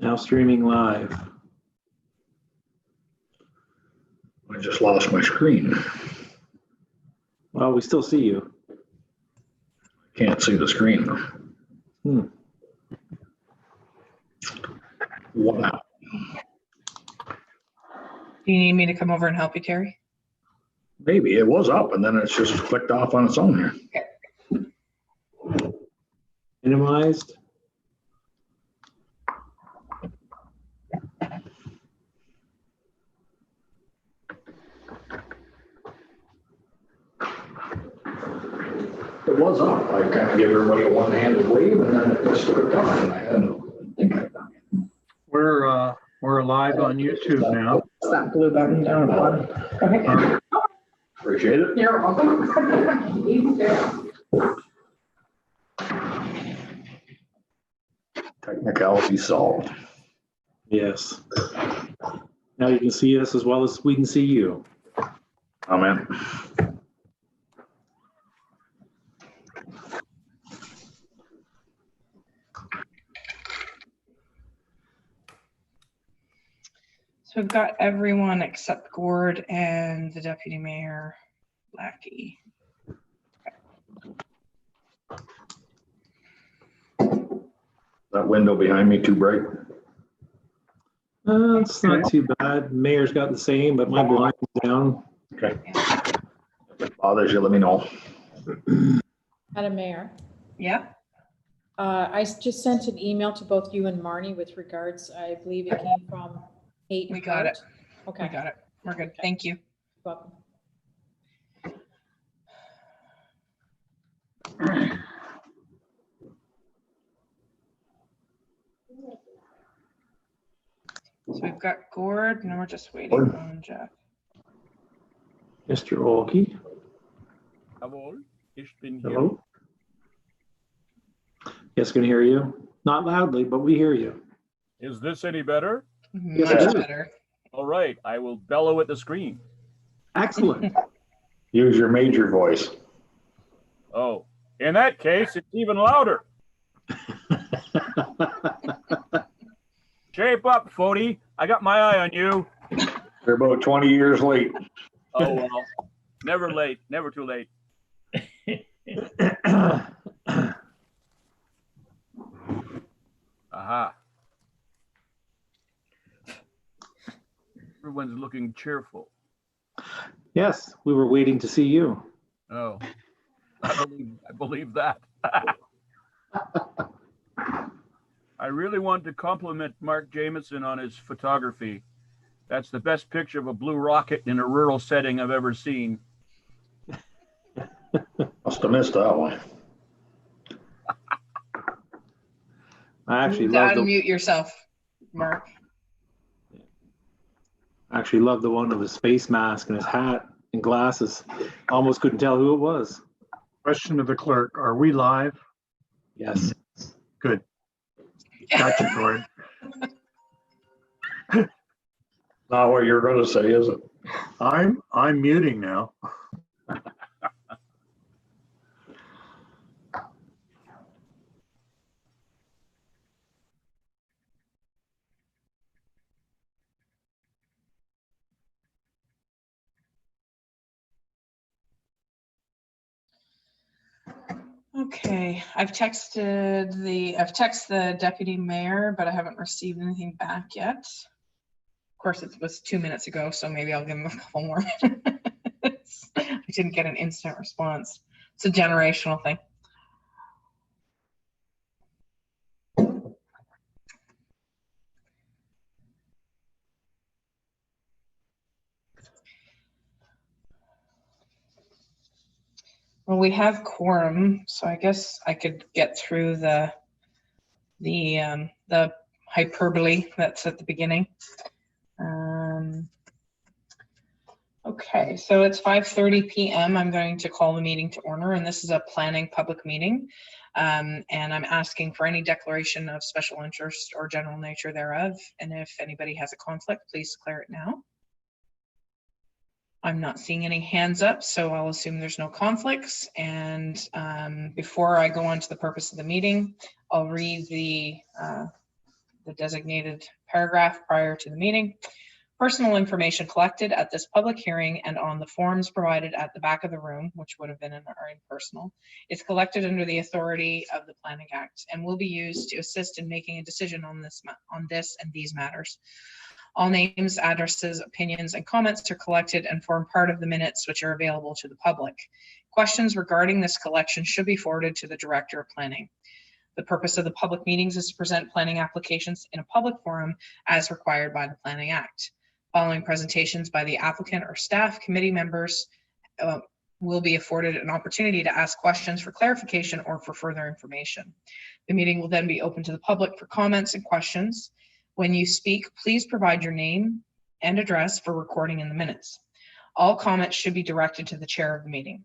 Now streaming live. I just lost my screen. Well, we still see you. Can't see the screen though. Wow. Do you need me to come over and help you, Terry? Maybe it was up and then it's just clicked off on its own here. Minimized. It was up. I kind of gave everybody a one-handed wave and then it just clicked off and I hadn't think I'd done it. We're live on YouTube now. It's that blue button down at the bottom. Okay. Appreciate it. You're welcome. Technicality solved. Yes. Now you can see us as well as we can see you. Comment. So we've got everyone except Gord and the deputy mayor, Blackie. That window behind me too bright? It's not too bad. Mayor's got the same, but my blind's down. Okay. If it bothers you, let me know. Madam Mayor, Yeah. I just sent an email to both you and Marnie with regards, I believe it came from Kate. We got it. Okay. We got it. We're good. Thank you. Welcome. So we've got Gord, and we're just waiting on Jeff. Mr. Olkey. Jawohl, ich bin hier. Hello. Yes, can hear you. Not loudly, but we hear you. Is this any better? Yes, Much it is. better. All right, I will bellow at the screen. Excellent. Use your major voice. Oh, in that case, it's even louder. Shape up, Fody. I got my eye on you. They're about 20 years late. Oh, well, never late, never too late. Aha. Everyone's looking cheerful. Yes, we were waiting to see you. Oh, I believe that. I really want to compliment Mark Jameson on his photography. That's the best picture of a blue rocket in a rural setting I've ever seen. Must have missed that one. I actually You love gotta the mute yourself, Mark. the one with his face mask and his hat and glasses. Almost couldn't tell who it was. Question to the clerk, are we live? Yes. Good. Gotcha, Gordon. Not what you're going to say, is it? I'm muting now. Okay, I've texted the deputy mayor, but I haven't received anything back yet. Of course, it was 2 minutes ago, so maybe I'll give him a couple more minutes. I didn't get an instant response. It's a generational thing. Well, we have quorum, so I guess I could get through the hyperbole that's at the beginning. Okay, so it's 5:30 p.m. I'm going to call the meeting to order, and this is a planning public meeting. And I'm asking for any declaration of special interest or general nature thereof. And if anybody has a conflict, please declare it now. I'm not seeing any hands up, so I'll assume there's no conflicts. And before I go on to the purpose of the meeting, I'll read the the designated paragraph prior to the meeting. Personal information collected at this public hearing and on the forms provided at the back of the room, which would have been in our impersonal, is collected under the authority of the Planning Act and will be used to assist in making a decision on this and these matters. All names, addresses, opinions, and comments are collected and form part of the minutes which are available to the public. Questions regarding this collection should be forwarded to the Director of Planning. The purpose of the public meetings is to present planning applications in a public forum as required by the Planning Act. Following presentations by the applicant or staff, committee members will be afforded an opportunity to ask questions for clarification or for further information. The meeting will then be open to the public for comments and questions. When you speak, please provide your name and address for recording in the minutes. All comments should be directed to the chair of the meeting.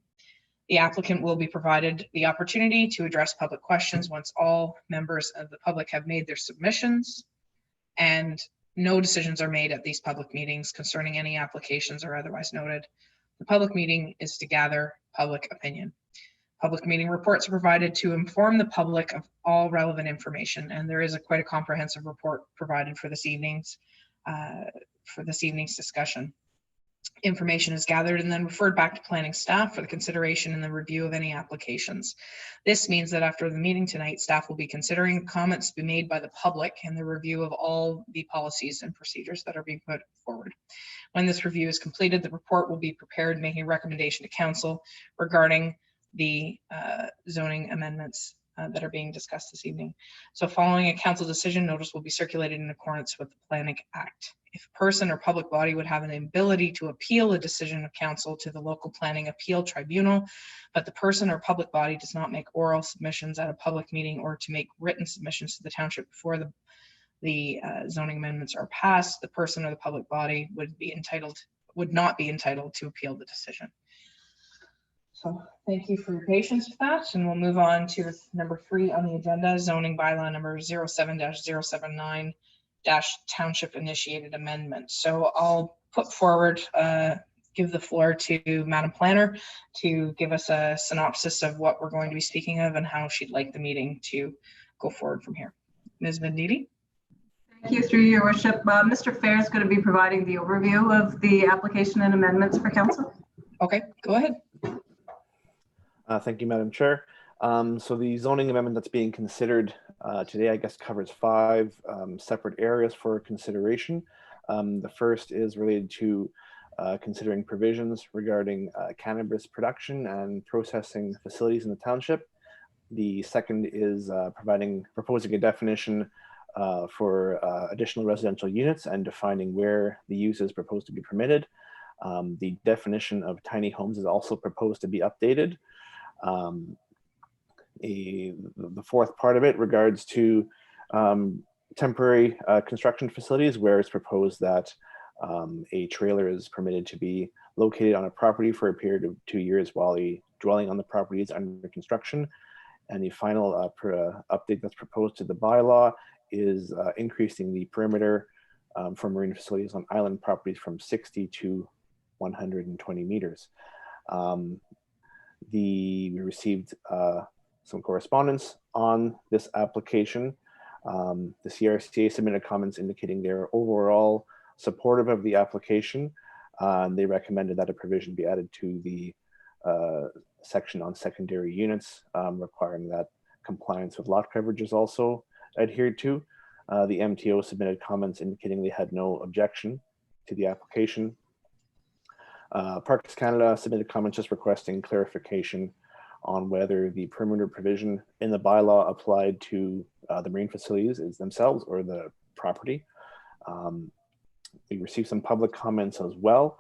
The applicant will be provided the opportunity to address public questions once all members of the public have made their submissions, and no decisions are made at these public meetings concerning any applications or otherwise noted. The public meeting is to gather public opinion. Public meeting reports are provided to inform the public of all relevant information, and there is quite a comprehensive report provided for this evening's discussion. Information is gathered and then referred back to planning staff for the consideration and the review of any applications. This means that after the meeting tonight, staff will be considering comments to be made by the public and the review of all the policies and procedures that are being put forward. When this review is completed, the report will be prepared, making a recommendation to council regarding the zoning amendments that are being discussed this evening. So following a council decision, notice will be circulated in accordance with the Planning Act. If a person or public body would have an ability to appeal a decision of council to the local planning appeal tribunal, but the person or public body does not make oral submissions at a public meeting or to make written submissions to the township before the zoning amendments are passed, the person or the public body would not be entitled to appeal the decision. So thank you for your patience with that, and we'll move on to number 3 on the agenda, zoning bylaw number 07-079 Township initiated amendment. So I'll put forward, give the floor to Madam Planner to give us a synopsis of what we're going to be speaking of and how she'd like the meeting to go forward from here. Ms. Mandidi. Thank you, through your worship. Mr. Fair is going to be providing the overview of the application and amendments for council. Okay, go ahead. Thank you, Madam Chair. So the zoning amendment that's being considered today, I guess, covers 5 separate areas for consideration. The first is related to considering provisions regarding cannabis production and processing facilities in the township. The second is proposing a definition for additional residential units and defining where the use is proposed to be permitted. The definition of tiny homes is also proposed to be updated. The fourth part of it regards to temporary construction facilities, where it's proposed that a trailer is permitted to be located on a property for a period of 2 years while the dwelling on the property is under construction. And the final update that's proposed to the bylaw is increasing the perimeter for marine facilities on island properties from 60 to 120 meters. We received some correspondence on this application. The CRCA submitted comments indicating they're overall supportive of the application. They recommended that a provision be added to the section on secondary units, requiring that compliance with lot coverage is also adhered to. The MTO submitted comments indicating they had no objection to the application. Parks Canada submitted comments just requesting clarification on whether the perimeter provision in the bylaw applied to the marine facilities is themselves or the property. We received some public comments as well.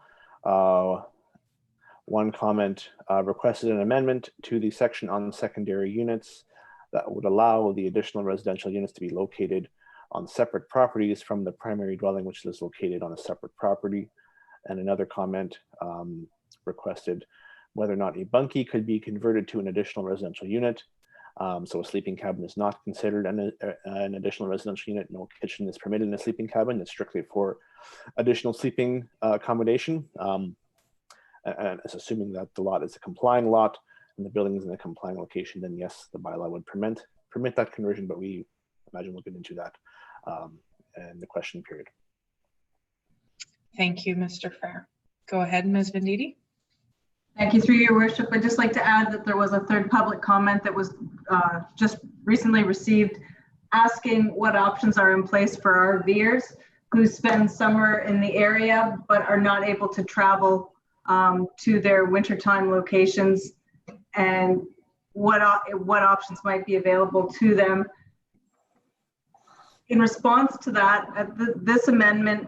One comment requested an amendment to the section on secondary units that would allow the additional residential units to be located on separate properties from the primary dwelling, which is located on a separate property. And another comment requested whether or not a bunkie could be converted to an additional residential unit. So a sleeping cabin is not considered an additional residential unit. No kitchen is permitted in a sleeping cabin. It's strictly for additional sleeping accommodation. And it's assuming that the lot is a complying lot and the building is in a complying location, then yes, the bylaw would permit that conversion, but we imagine we'll get into that. in the question period. Thank you, Mr. Fair. Go ahead, Ms. Venditti. Thank you, through your worship. I'd just like to add that there was a third public comment that was just recently received asking what options are in place for RVers who spend summer in the area but are not able to travel to their wintertime locations, and what options might be available to them. In response to that, this amendment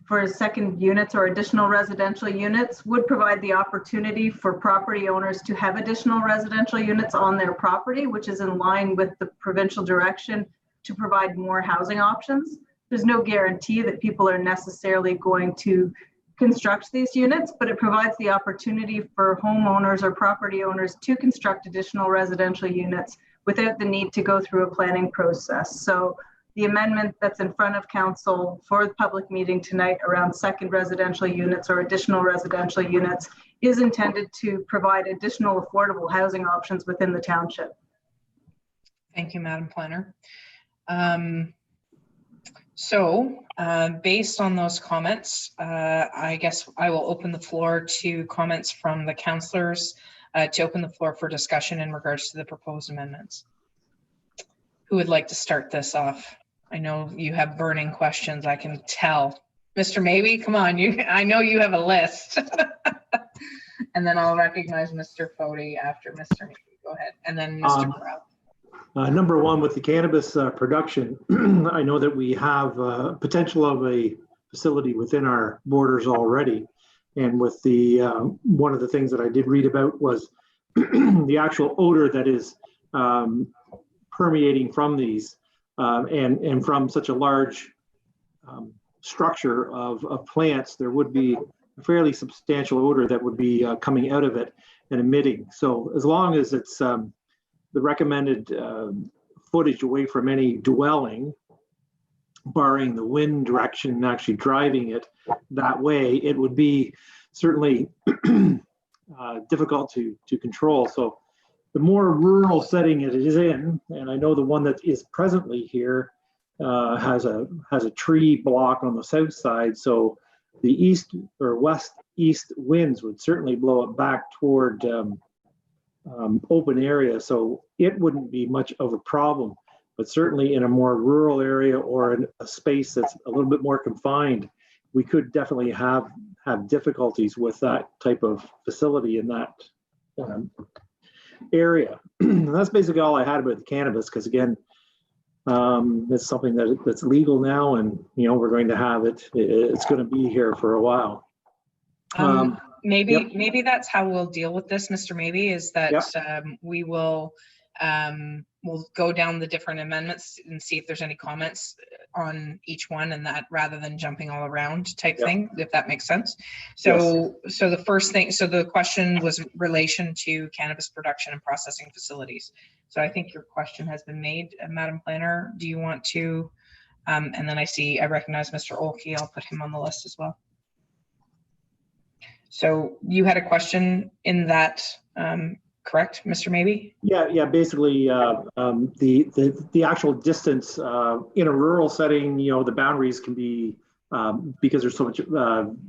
for second units or additional residential units would provide the opportunity for property owners to have additional residential units on their property, which is in line with the provincial direction to provide more housing options. There's no guarantee that people are necessarily going to construct these units, but it provides the opportunity for homeowners or property owners to construct additional residential units without the need to go through a planning process. So the amendment that's in front of council for the public meeting tonight around second residential units or additional residential units is intended to provide additional affordable housing options within the township. Thank you, Madam Planner. Based on those comments, I guess I will open the floor to comments from the councillors to open the floor for discussion in regards to the proposed amendments. Who would like to start this off? I know you have burning questions, I can tell. Mr. Maybe, come on, I know you have a list. And then I'll recognize Mr. Fody after Mr. Maybe. Go ahead. And then Mr. Corral. Number one, with the cannabis production, I know that we have potential of a facility within our borders already. And with the one of the things that I did read about was the actual odor that is permeating from these and from such a large structure of plants, there would be a fairly substantial odor that would be coming out of it and emitting. So as long as it's the recommended footage away from any dwelling, barring the wind direction and actually driving it that way, it would be certainly difficult to control. So the more rural setting it is in, and I know the one that is presently here has a tree block on the south side, so the east or west east winds would certainly blow it back toward open area, so it wouldn't be much of a problem. But certainly in a more rural area or in a space that's a little bit more confined, we could definitely have difficulties with that type of facility in that area. That's basically all I had about the cannabis, because again, it's something that's legal now, and we're going to have it. It's going to be here for a while. Maybe that's how we'll deal with this, Mr. Maybe, is that we will we'll go down the different amendments and see if there's any comments on each one, and that rather than jumping all around type thing, if that makes sense. So so the first thing, so the question was relation to cannabis production and processing facilities. So I think your question has been made, Madam Planner. Do you want to, and then I recognize Mr. Olkey, I'll put him on the list as well. So you had a question in that, correct, Mr. Maybe? Yeah. Basically, the actual distance in a rural setting, the boundaries can be because there's so much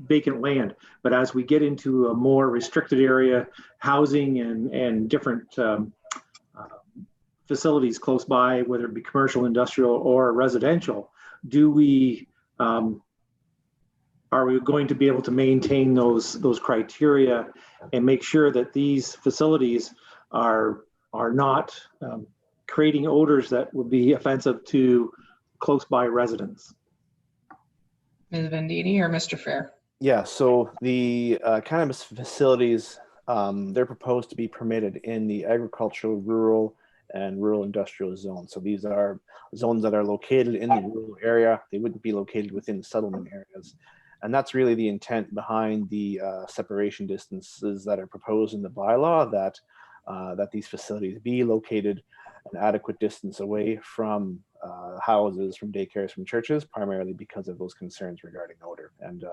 vacant land. But as we get into a more restricted area, housing and different facilities close by, whether it be commercial, industrial, or residential, are we going to be able to maintain those criteria and make sure that these facilities are not creating odors that would be offensive to close by residents? Ms. Venditti or Mr. Fair? Yeah, so the cannabis facilities, they're proposed to be permitted in the agricultural, rural, and rural industrial zones. So these are zones that are located in the rural area. They wouldn't be located within settlement areas. And that's really the intent behind the separation distances that are proposed in the bylaw, that these facilities be located an adequate distance away from houses, from daycares, from churches, primarily because of those concerns regarding odor. And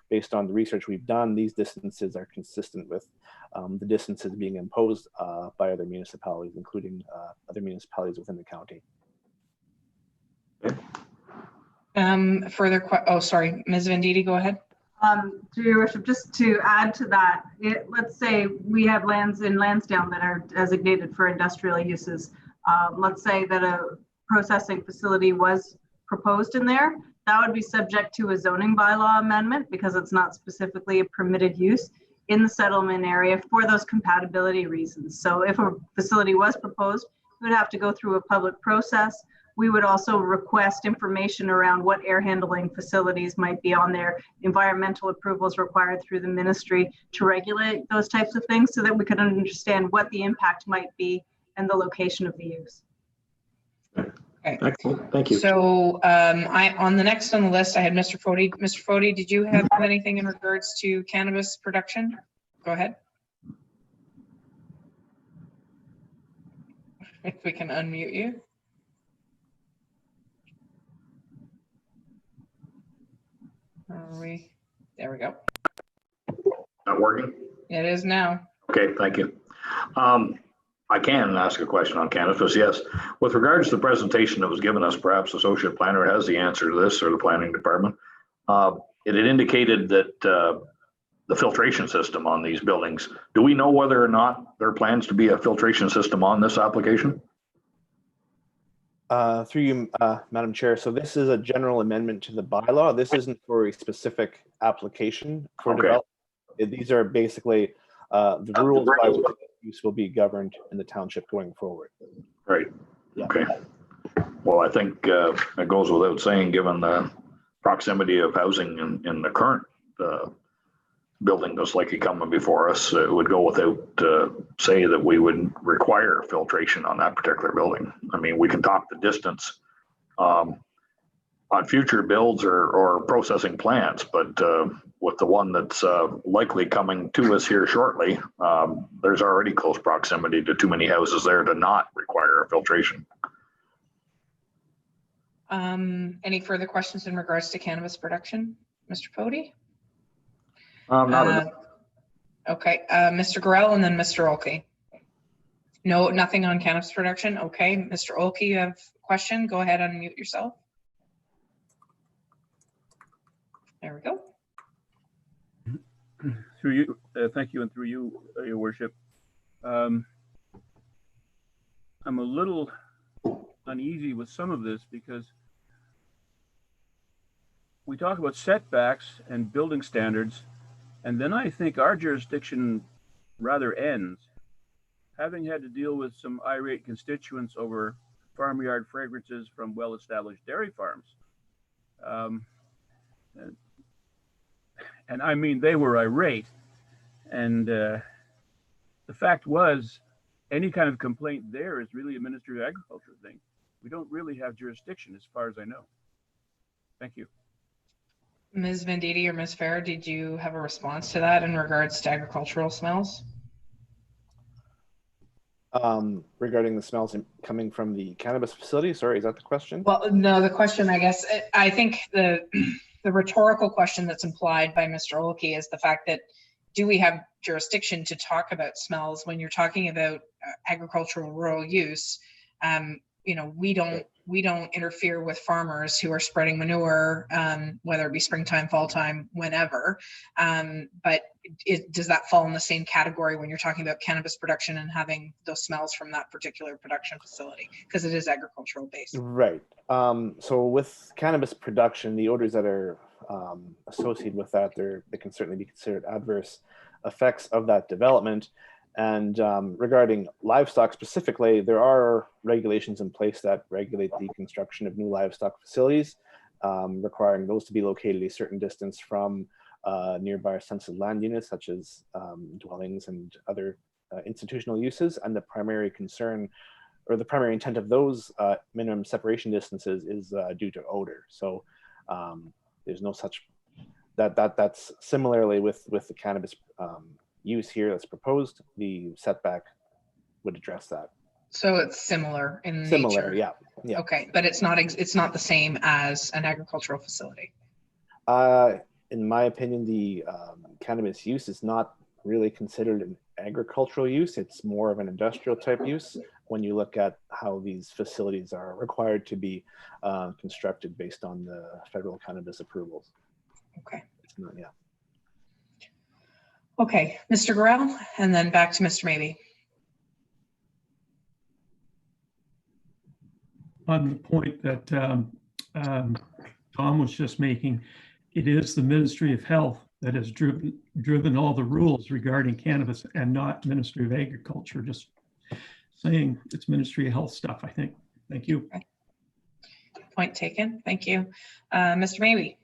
based on the research we've done, these distances are consistent with the distances being imposed by other municipalities, including other municipalities within the county. Oh, sorry, Ms. Venditti, go ahead. To your worship, just to add to that, let's say we have lands in Lansdowne that are designated for industrial uses. Let's say that a processing facility was proposed in there. That would be subject to a zoning bylaw amendment because it's not specifically a permitted use in the settlement area for those compatibility reasons. So if a facility was proposed, we would have to go through a public process. We would also request information around what air handling facilities might be on there, environmental approvals required through the ministry to regulate those types of things so that we could understand what the impact might be and the location of the use. Okay. Excellent, thank you. So on the next on the list, I had Mr. Foti. Mr. Foti, did you have anything in regards to cannabis production? Go ahead. If we can unmute you. There we go. Not working? It is now. Okay, thank you. I can ask a question on cannabis, yes. With regards to the presentation that was given us, perhaps the associate planner has the answer to this, or the planning department. It had indicated that the filtration system on these buildings, do we know whether or not there are plans to be a filtration system on this application? Through you, Madam Chair. So this is a general amendment to the bylaw. This isn't for a specific application for development. These are basically the rules by which use will be governed in the township going forward. Right. Yeah. Okay. Well, I think it goes without saying, given the proximity of housing in the current building that's likely coming before us, it would go without say that we would require filtration on that particular building. I mean, we can talk the distance on future builds or processing plants, but with the one that's likely coming to us here shortly, there's already close proximity to too many houses there to not require a filtration. Any further questions in regards to cannabis production, Mr. Foti? Okay, Mr. Gorell and then Mr. Olkey. No, nothing on cannabis production. Okay, Mr. Olkey, you have a question? Go ahead, unmute yourself. There we go. Through you, thank you, and through you, Your Worship. I'm a little uneasy with some of this because we talk about setbacks and building standards, and then I think our jurisdiction rather ends. Having had to deal with some irate constituents over farmyard fragrances from well-established dairy farms, and I mean, they were irate. And the fact was, any kind of complaint there is really a Ministry of Agriculture thing. We don't really have jurisdiction as far as I know. Thank you. Ms. Venditti or Ms. Farrer, did you have a response to that in regards to agricultural smells? Regarding the smells coming from the cannabis facility, sorry, is that the question? Well, no, the question, I guess, I think the rhetorical question that's implied by Mr. Olkey is the fact that do we have jurisdiction to talk about smells when you're talking about agricultural rural use? You know, we don't interfere with farmers who are spreading manure, whether it be springtime, fall time, whenever. But does that fall in the same category when you're talking about cannabis production and having those smells from that particular production facility? Because it is agricultural based. Right. So with cannabis production, the odors that are associated with that, they can certainly be considered adverse effects of that development. And regarding livestock specifically, there are regulations in place that regulate the construction of new livestock facilities, requiring those to be located a certain distance from nearby sensitive land units, such as dwellings and other institutional uses. And the primary concern or the primary intent of those minimum separation distances is due to odor. So there's no such, that's similarly with the cannabis use here that's proposed, the setback would address that. So it's similar in Similar, nature. yeah. Okay, but it's not the same as an agricultural facility. In my opinion, the cannabis use is not really considered an agricultural use. It's more of an industrial type use. when you look at how these facilities are required to be constructed based on the federal cannabis approvals. Okay. Yeah. Okay, Mr. Gorell, and then back to Mr. Maybe. On the point that Tom was just making, it is the Ministry of Health that has driven all the rules regarding cannabis and not Ministry of Agriculture. Just saying it's Ministry of Health stuff, I think. Thank you. Okay. Point taken. Thank you. Mr. Maybe.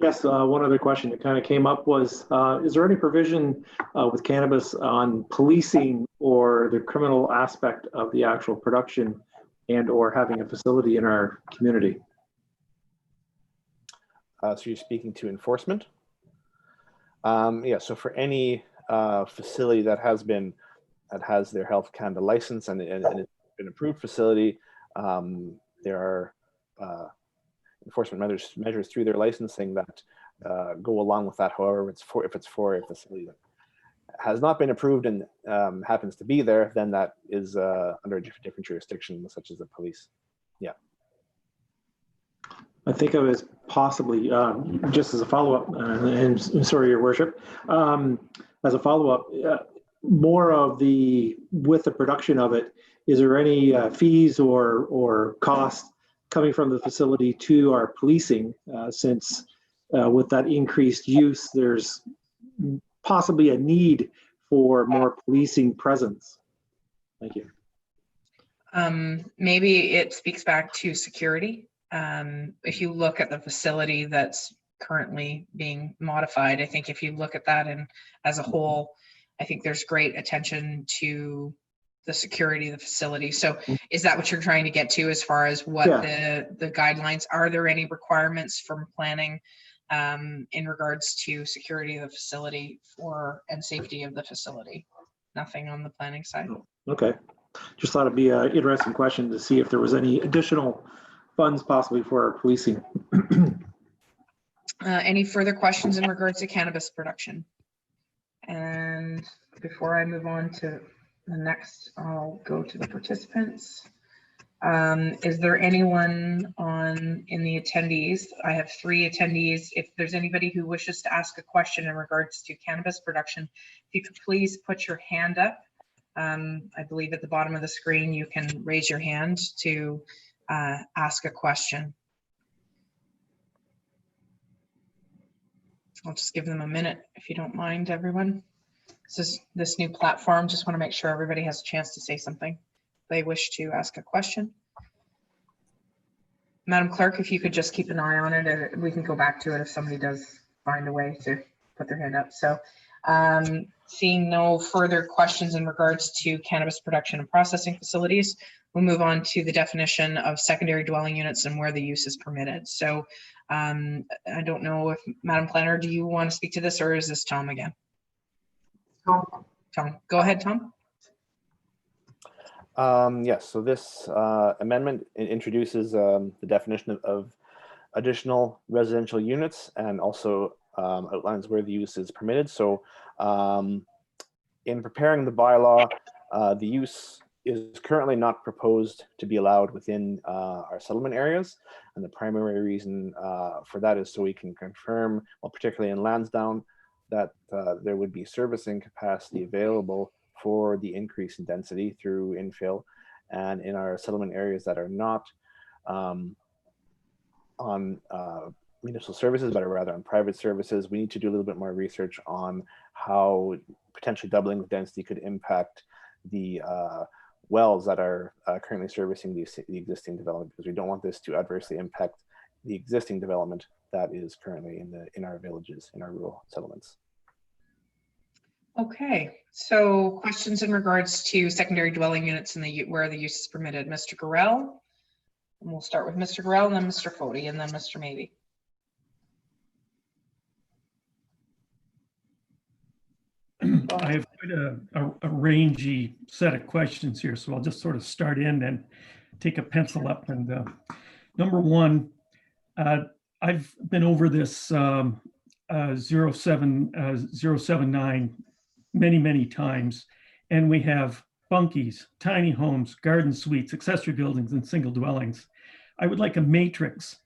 Yes, one other question that kind of came up was, is there any provision with cannabis on policing or the criminal aspect of the actual production and or having a facility in our community? So you're speaking to enforcement? Yeah, so for any facility that has their Health Canada license and it's an approved facility, there are enforcement measures through their licensing that go along with that. However, if it's for a facility that has not been approved and happens to be there, then that is under a different jurisdiction, such as the police. Yeah. I think of it as possibly, just as a follow-up, and sorry, Your Worship, as a follow-up, more of with the production of it, is there any fees or costs coming from the facility to our policing, since with that increased use, there's possibly a need for more policing presence? Thank you. Maybe it speaks back to security. If you look at the facility that's currently being modified, I think if you look at that and as a whole, I think there's great attention to the security of the facility. So is that what you're trying to get to as far as what the guidelines? Are there any requirements from planning in regards to security of the facility and safety of the facility? Nothing on the planning side. Okay. Just thought it'd be an interesting question to see if there was any additional funds possibly for our policing. Any further questions in regards to cannabis production? And before I move on to the next, I'll go to the participants. Is there anyone in the attendees? I have 3 attendees. If there's anybody who wishes to ask a question in regards to cannabis production, if you could please put your hand up. I believe at the bottom of the screen, you can raise your hand to ask a question. I'll just give them a minute if you don't mind, everyone. This new platform, just want to make sure everybody has a chance to say something. They wish to ask a question. Madam Clerk, if you could just keep an eye on it, and we can go back to it if somebody does find a way to put their hand up. So seeing no further questions in regards to cannabis production and processing facilities, we'll move on to the definition of secondary dwelling units and where the use is permitted. So I don't know if Madam Planner, do you want to speak to this, or is this Tom again? Tom, go ahead, Tom. Yes, so this amendment introduces the definition of additional residential units and also outlines where the use is permitted. So in preparing the bylaw, the use is currently not proposed to be allowed within our settlement areas. And the primary reason for that is so we can confirm, well, particularly in Lansdowne, that there would be servicing capacity available for the increase in density through infill. And in our settlement areas that are not on municipal services, but are rather on private services, we need to do a little bit more research on how potentially doubling the density could impact the wells that are currently servicing the existing development, because we don't want this to adversely impact the existing development that is currently in our villages, in our rural settlements. Okay, so questions in regards to secondary dwelling units and where the use is permitted. Mr. Gorell, and we'll start with Mr. Gorell, and then Mr. Fody, and then Mr. Maybe. I have quite a rangy set of questions here, so I'll just sort of start in and take a pencil up. And number one, I've been over this 079 many times, and we have bunkies, tiny homes, garden suites, accessory buildings, and single dwellings. I would like a matrix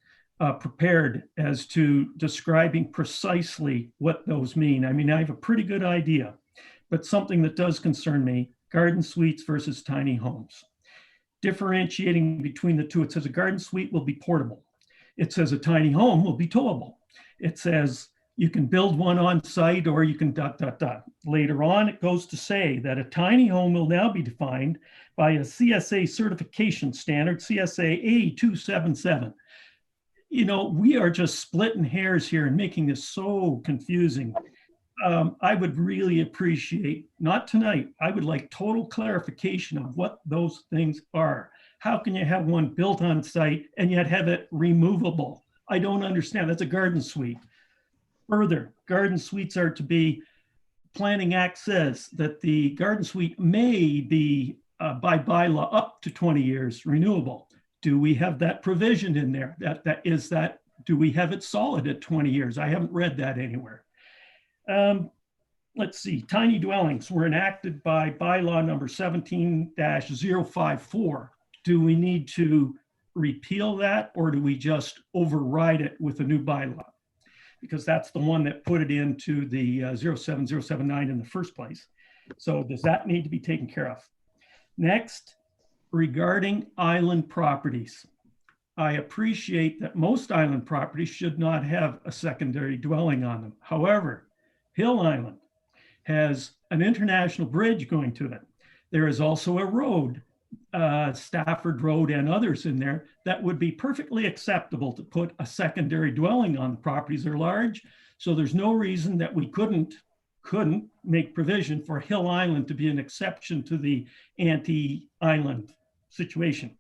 prepared as to describing precisely what those mean. I mean, I have a pretty good idea, but something that does concern me, garden suites versus tiny homes. Differentiating between the two, it says a garden suite will be portable. It says a tiny home will be towable. It says you can build one on site or you can ... Later on, it goes to say that a tiny home will now be defined by a CSA certification standard, CSA A277. You know, we are just splitting hairs here and making this so confusing. I would really appreciate, not tonight, I would like total clarification of what those things are. How can you have one built on site and yet have it removable? I don't understand. That's a garden suite. Further, garden suites are to be, Planning Act says that the garden suite may be by bylaw up to 20 years renewable. Do we have that provision in there? Do we have it solid at 20 years? I haven't read that anywhere. Let's see, tiny dwellings were enacted by bylaw number 17-054. Do we need to repeal that, or do we just override it with a new bylaw? Because that's the one that put it into the 07079 in the first place. So does that need to be taken care of? Next, regarding island properties. I appreciate that most island properties should not have a secondary dwelling on them. However, Hill Island has an international bridge going to it. There is also a road, Stafford Road and others in there that would be perfectly acceptable to put a secondary dwelling on. The properties are large, so there's no reason that we couldn't make provision for Hill Island to be an exception to the anti-island situation.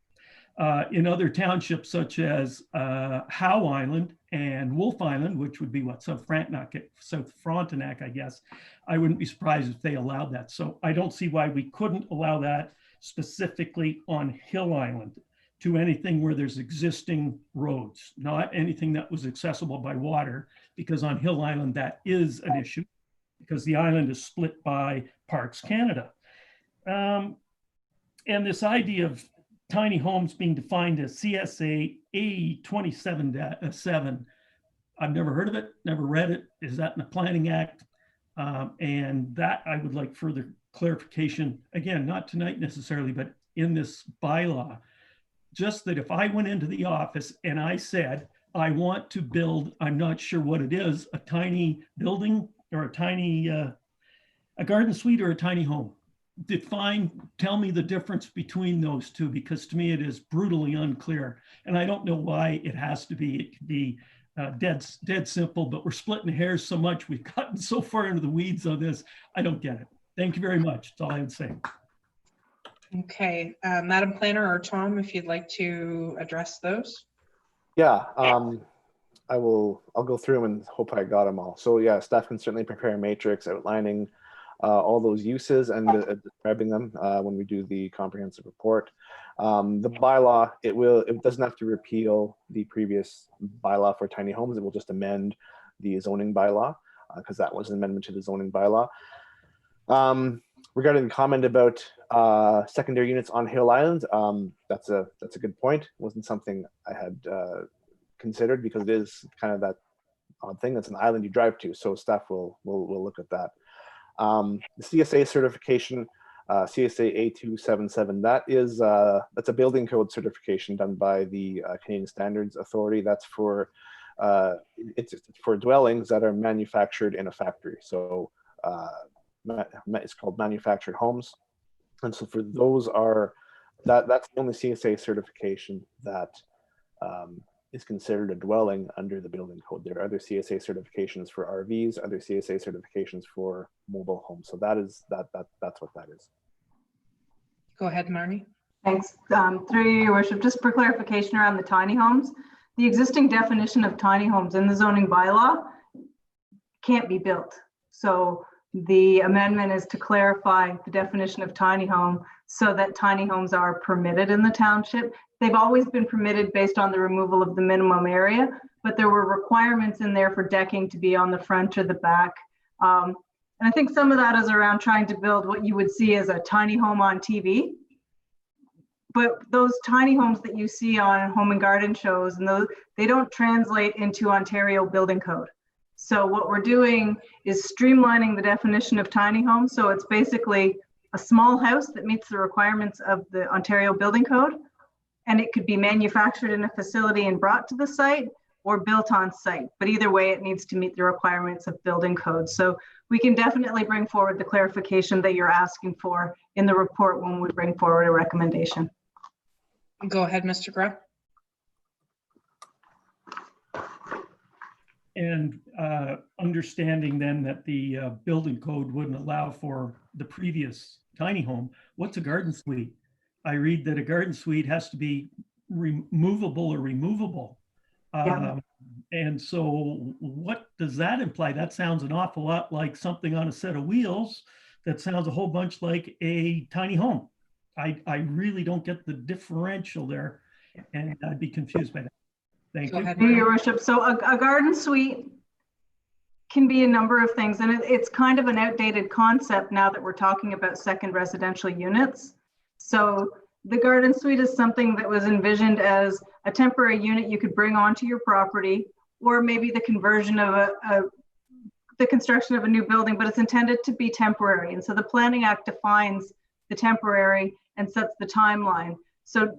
In other townships such as Howe Island and Wolf Island, which would be what, South Frontenac, I guess, I wouldn't be surprised if they allowed that. So I don't see why we couldn't allow that specifically on Hill Island to anything where there's existing roads, not anything that was accessible by water, because on Hill Island that is an issue because the island is split by Parks Canada. And this idea of tiny homes being defined as CSA A277, I've never heard of it, never read it. Is that in the Planning Act? And that I would like further clarification. Again, not tonight necessarily, but in this bylaw, just that if I went into the office and I said, I want to build, I'm not sure what it is, a tiny building or a tiny, a garden suite or a tiny home. Tell me the difference between those two, because to me it is brutally unclear. And I don't know why it has to be. It could be dead simple, but we're splitting hairs so much. We've gotten so far into the weeds on this. I don't get it. Thank you very much. That's all I would say. Okay, Madam Planner or Tom, if you'd like to address those. Yeah, I'll go through them and hope I got them all. So yeah, staff can certainly prepare a matrix outlining all those uses and describing them when we do the comprehensive report. The bylaw, it doesn't have to repeal the previous bylaw for tiny homes. It will just amend the zoning bylaw because that was an amendment to the zoning bylaw. Regarding the comment about secondary units on Hill Island, that's a good point. It wasn't something I had considered because it is kind of that odd thing. That's an island you drive to, so staff will look at that. The CSA certification, CSA A277, that's a building code certification done by the Canadian Standards Authority. That's for it's for dwellings that are manufactured in a factory. So it's called manufactured homes, and so for those that's the only CSA certification that is considered a dwelling under the building code. There are other CSA certifications for RVs, other CSA certifications for mobile homes. So that's what that is. Go ahead, Marnie. Thanks. Through you, Your Worship, just for clarification around the tiny homes, the existing definition of tiny homes in the zoning bylaw can't be built. So the amendment is to clarify the definition of tiny home so that tiny homes are permitted in the township. They've always been permitted based on the removal of the minimum area, but there were requirements in there for decking to be on the front or the back. And And I think some of that is around trying to build what you would see as a tiny home on TV. But those tiny homes that you see on home and garden shows, and those, they don't translate into Ontario building code. So what we're doing is streamlining the definition of tiny home. So it's basically a small house that meets the requirements of the Ontario building code. And it could be manufactured in a facility and brought to the site or built on site. But either way, it needs to meet the requirements of building code. So we can definitely bring forward the clarification that you're asking for in the report when we bring forward a recommendation. Go ahead, Mr. Grow. And understanding then that the building code wouldn't allow for the previous tiny home, what's a garden suite? I read that a garden suite has to be removable or removable. Yeah. And so what does that imply? That sounds an awful lot like something on a set of wheels. That sounds a whole bunch like a tiny home. I really don't get the differential there, and I'd be confused by that. Thank Go you. ahead, Your worship. So a garden suite can be a number of things, and it's kind of an outdated concept now that we're talking about second residential units. So the garden suite is something that was envisioned as a temporary unit you could bring onto your property, or maybe the conversion of the construction of a new building, but it's intended to be temporary. And so the Planning Act defines the temporary and sets the timeline. So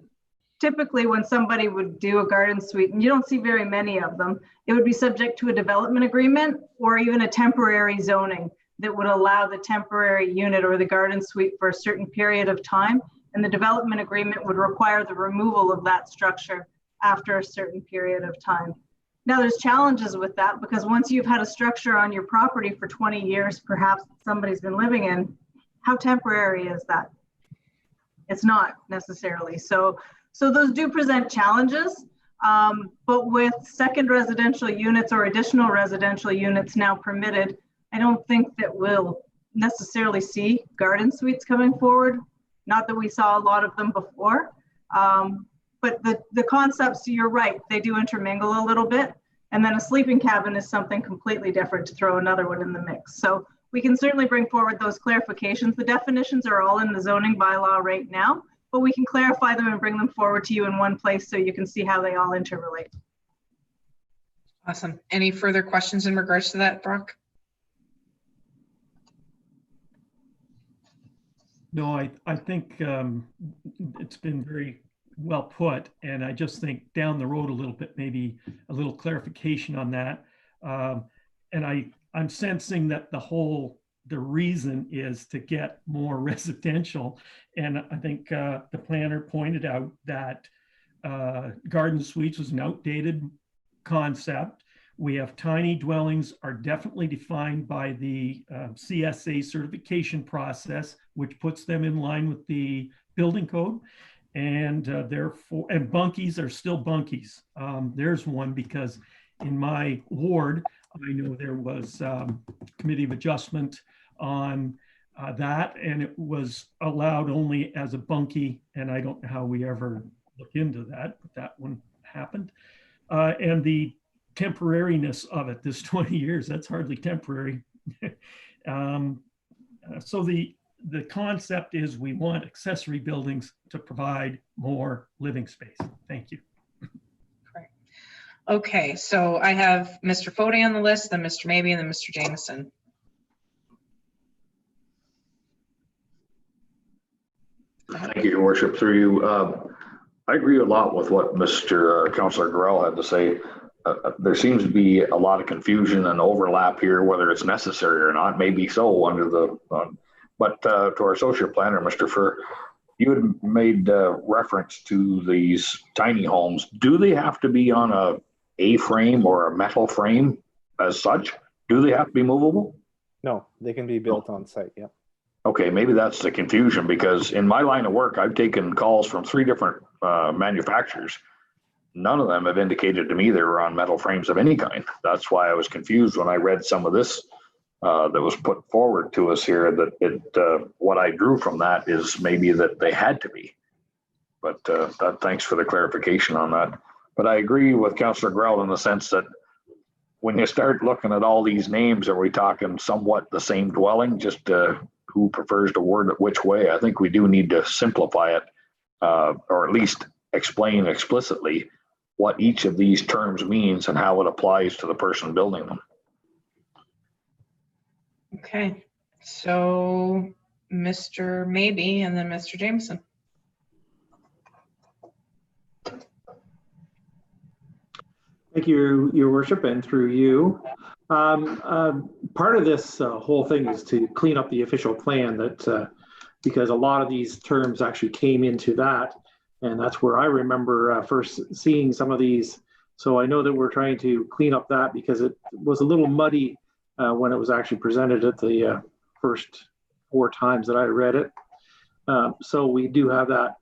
typically when somebody would do a garden suite, and you don't see very many of them, it would be subject to a development agreement or even a temporary zoning that would allow the temporary unit or the garden suite for a certain period of time. And the development agreement would require the removal of that structure after a certain period of time. Now there's challenges with that, because once you've had a structure on your property for 20 years, perhaps somebody's been living in, how temporary is that? It's not necessarily. So those do present challenges, but with second residential units or additional residential units now permitted, I don't think that we'll necessarily see garden suites coming forward. Not that we saw a lot of them before, but the concepts, you're right, they do intermingle a little bit. And then a sleeping cabin is something completely different, to throw another one in the mix. So we can certainly bring forward those clarifications. The definitions are all in the zoning bylaw right now, but we can clarify them and bring them forward to you in one place so you can see how they all interrelate. Awesome. Any further questions in regards to that, Brock? No, I think it's been very well put, and I just think down the road a little bit, maybe a little clarification on that. And I'm sensing that the reason is to get more residential. And I think the planner pointed out that garden suites was an outdated concept. We have tiny dwellings are definitely defined by the CSA certification process, which puts them in line with the building code. And therefore, and bunkies are still bunkies. There's one, because in my ward, I know there was committee of adjustment on that, and it was allowed only as a bunkie. And I don't know how we ever look into that, but that one happened. And the temporariness of it, this 20 years, that's hardly temporary. So the concept is we want accessory buildings to provide more living space. Thank you. Great. Okay, so I have Mr. Fode on the list, then Mr. Maybe, and then Mr. Jameson. Thank you, Your Worship. Through you, I agree a lot with what Mr. Councillor Gorell had to say. There seems to be a lot of confusion and overlap here, whether it's necessary or not. Maybe so under the, but to our associate planner, Mr. Furr, you had made reference to these tiny homes. Do they have to be on a A-frame or a metal frame as such? Do they have to be movable? No, they can be built on site. Yeah. Okay, maybe that's the confusion, because in my line of work, I've taken calls from 3 different manufacturers. None of them have indicated to me they were on metal frames of any kind. That's why I was confused when I read some of this that was put forward to us here, that what I drew from that is maybe that they had to be. But thanks for the clarification on that. But I agree with Councillor Grell in the sense that when you start looking at all these names, are we talking somewhat the same dwelling, just who prefers to word it which way? I think we do need to simplify it, or at least explain explicitly what each of these terms means and how it applies to the person building them. Okay, so Mr. Maybe and then Mr. Jameson. Thank you, Your Worship, and through you. Part of this whole thing is to clean up the official plan that, because a lot of these terms actually came into that, and that's where I remember first seeing some of these. So I know that we're trying to clean up that because it was a little muddy when it was actually presented at the first 4 times that I read it. So we do have that.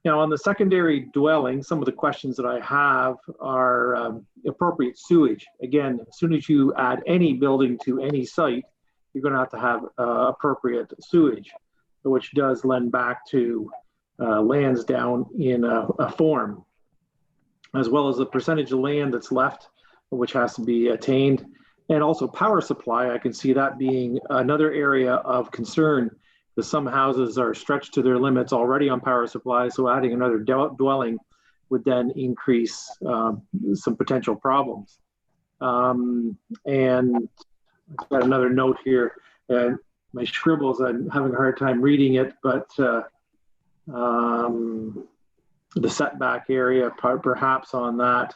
Now, on the secondary dwelling, some of the questions that I have are appropriate sewage. Again, as soon as you add any building to any site, you're going to have appropriate sewage, which does lend back to Lansdowne in a form, as well as the percentage of land that's left, which has to be attained. And also power supply, I can see that being another area of concern, because some houses are stretched to their limits already on power supply, so adding another dwelling would then increase some potential problems. And I've got another note here, and my scribbles, I'm having a hard time reading it, but the setback area, perhaps on that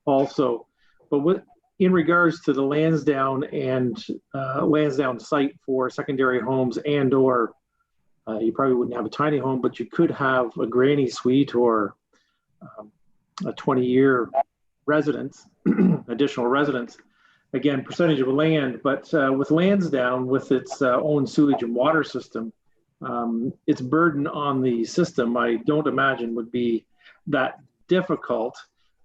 also. But in regards to the Lansdowne and Lansdowne site for secondary homes and or you probably wouldn't have a tiny home, but you could have a granny suite or a 20-year residence, additional residence. Again, percentage of land, but with Lansdowne, with its own sewage and water system, its burden on the system, I don't imagine would be that difficult,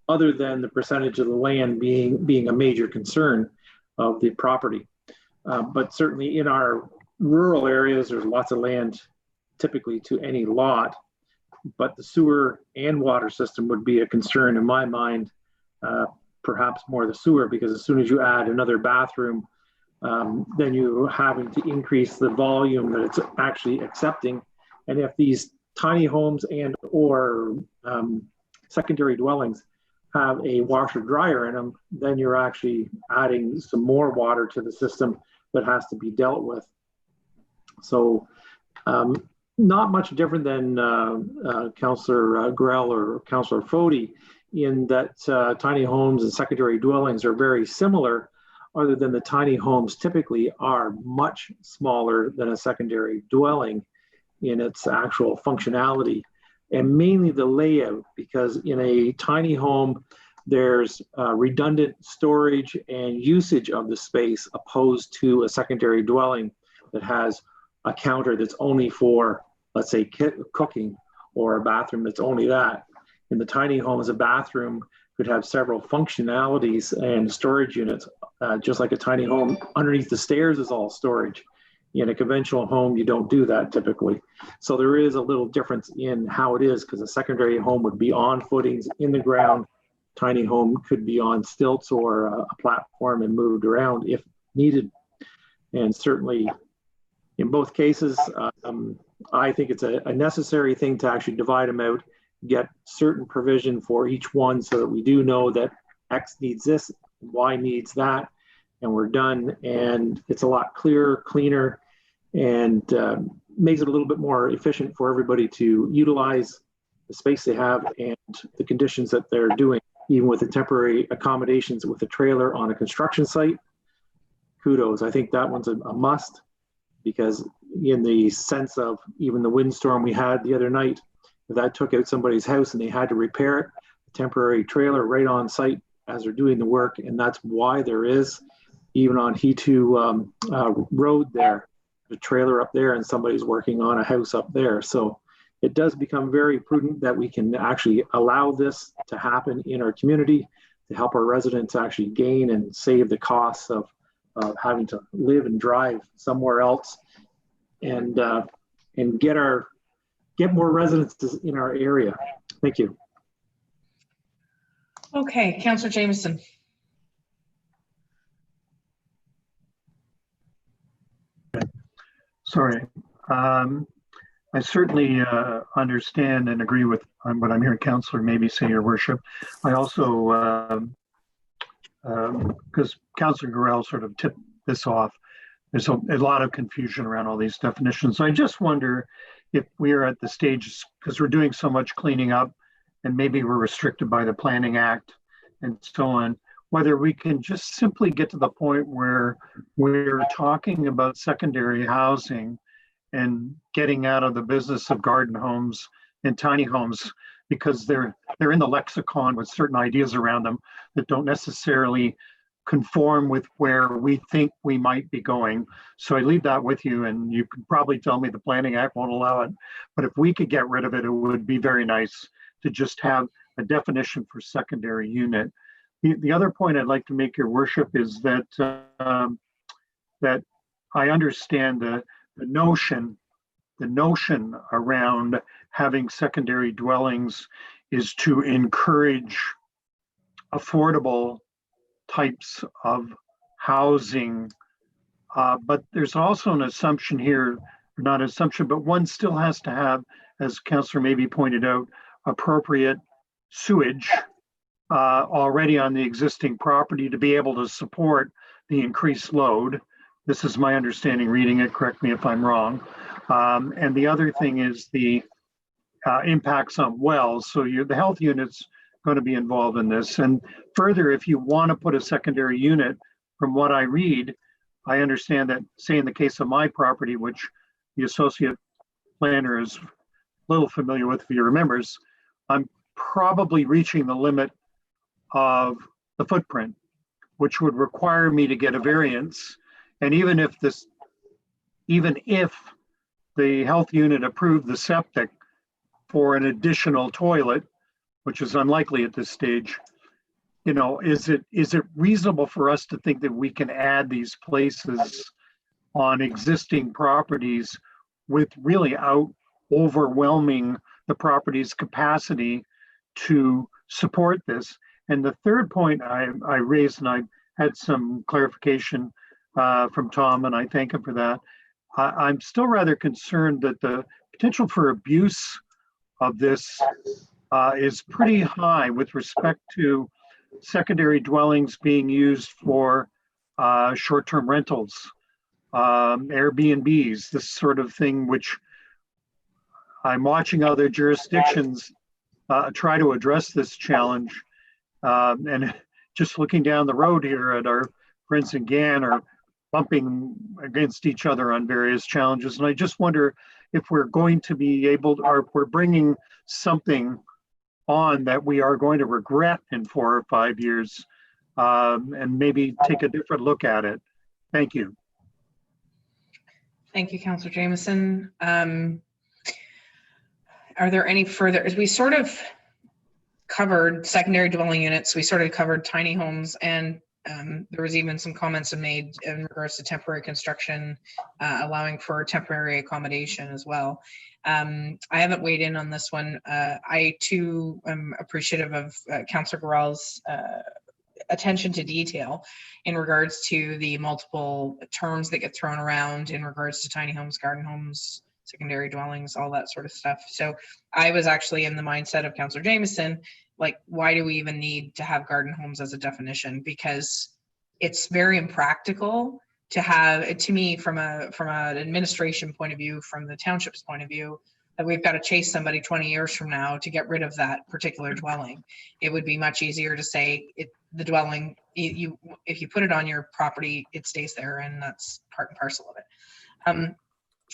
other than the percentage of the land being a major concern of the property. But certainly in our rural areas, there's lots of land typically to any lot, but the sewer and water system would be a concern in my mind, perhaps more the sewer, because as soon as you add another bathroom, then you're having to increase the volume that it's actually accepting. And if these tiny homes and or secondary dwellings have a washer dryer in them, then you're actually adding some more water to the system that has to be dealt with. So not much different than Councillor Grell or Councillor Fody, in that tiny homes and secondary dwellings are very similar, other than the tiny homes typically are much smaller than a secondary dwelling in its actual functionality, and mainly the layout, because in a tiny home, there's redundant storage and usage of the space, opposed to a secondary dwelling that has a counter that's only for, let's say, cooking, or a bathroom that's only that. In the tiny homes, a bathroom could have several functionalities and storage units, just like a tiny home. Underneath the stairs is all storage. In a conventional home, you don't do that typically. So there is a little difference in how it is, because a secondary home would be on footings in the ground. Tiny home could be on stilts or a platform and moved around if needed. And certainly in both cases, I think it's a necessary thing to actually divide them out, get certain provision for each one, so that we do know that X needs this, Y needs that, and we're done. And it's a lot clearer, cleaner, and makes it a little bit more efficient for everybody to utilize the space they have and the conditions that they're doing, even with the temporary accommodations with a trailer on a construction site. Kudos. I think that one's a must, because in the sense of even the windstorm we had the other night, that took out somebody's house and they had to repair it, a temporary trailer right on site as they're doing the work. And that's why there is, even on He2 road there, the trailer up there, and somebody's working on a house up there. So it does become very prudent that we can actually allow this to happen in our community, to help our residents actually gain and save the costs of having to live and drive somewhere else, and get more residents in our area. Thank you. Okay, Councillor Jameson. sorry. I certainly understand and agree with what I'm hearing Councillor maybe say, Your Worship. I also, because Councillor Gorell sort of tipped this off, there's a lot of confusion around all these definitions. So I just wonder if we're at the stage, because we're doing so much cleaning up and maybe we're restricted by the Planning Act and so on, whether we can just simply get to the point where we're talking about secondary housing and getting out of the business of garden homes and tiny homes, because they're in the lexicon with certain ideas around them that don't necessarily conform with where we think we might be going. So I leave that with you, and you could probably tell me the Planning Act won't allow it, but if we could get rid of it, it would be very nice to just have a definition for secondary unit. The other point I'd like to make, Your Worship, is that that I understand the notion around having secondary dwellings is to encourage affordable types of housing. But there's also an assumption here, not an assumption, but one still has to have, as Councillor maybe pointed out, appropriate sewage already on the existing property to be able to support the increased load. This is my understanding reading it, correct me if I'm wrong. And the other thing is the impacts on wells. So the health unit's going to be involved in this. And further, if you want to put a secondary unit, from what I read, I understand that, say in the case of my property, which the associate planner is a little familiar with, if he remembers, I'm probably reaching the limit of the footprint, which would require me to get a variance. And even if the health unit approved the septic for an additional toilet, which is unlikely at this stage, you know, is it reasonable for us to think that we can add these places on existing properties with really overwhelming the property's capacity to support this? And the third point I raised, and I had some clarification from Tom, and I thank him for that. I'm still rather concerned that the potential for abuse of this is pretty high with respect to secondary dwellings being used for short-term rentals, Airbnbs, this sort of thing, which I'm watching other jurisdictions try to address this challenge. And just looking down the road here at our friends in GAN are bumping against each other on various challenges. And I just wonder if we're going to be able to, or if we're bringing something on that we are going to regret in 4 or 5 years, and maybe take a different look at it. Thank you. Thank you, Councillor Jameson. Are there any further, as we sort of covered secondary dwelling units, we sort of covered tiny homes, and there was even some comments made in regards to temporary construction, allowing for temporary accommodation as well. I haven't weighed in on this one. I too am appreciative of Councillor Gorell's attention to detail in regards to the multiple terms that get thrown around in regards to tiny homes, garden homes, secondary dwellings, all that sort of stuff. So I was actually in the mindset of Councillor Jameson, like, why do we even need to have garden homes as a definition? Because it's very impractical to have, to me, from an administration point of view, from the township's point of view, that we've got to chase somebody 20 years from now to get rid of that particular dwelling. It would be much easier to say the dwelling, if you put it on your property, it stays there, and that's part and parcel of it.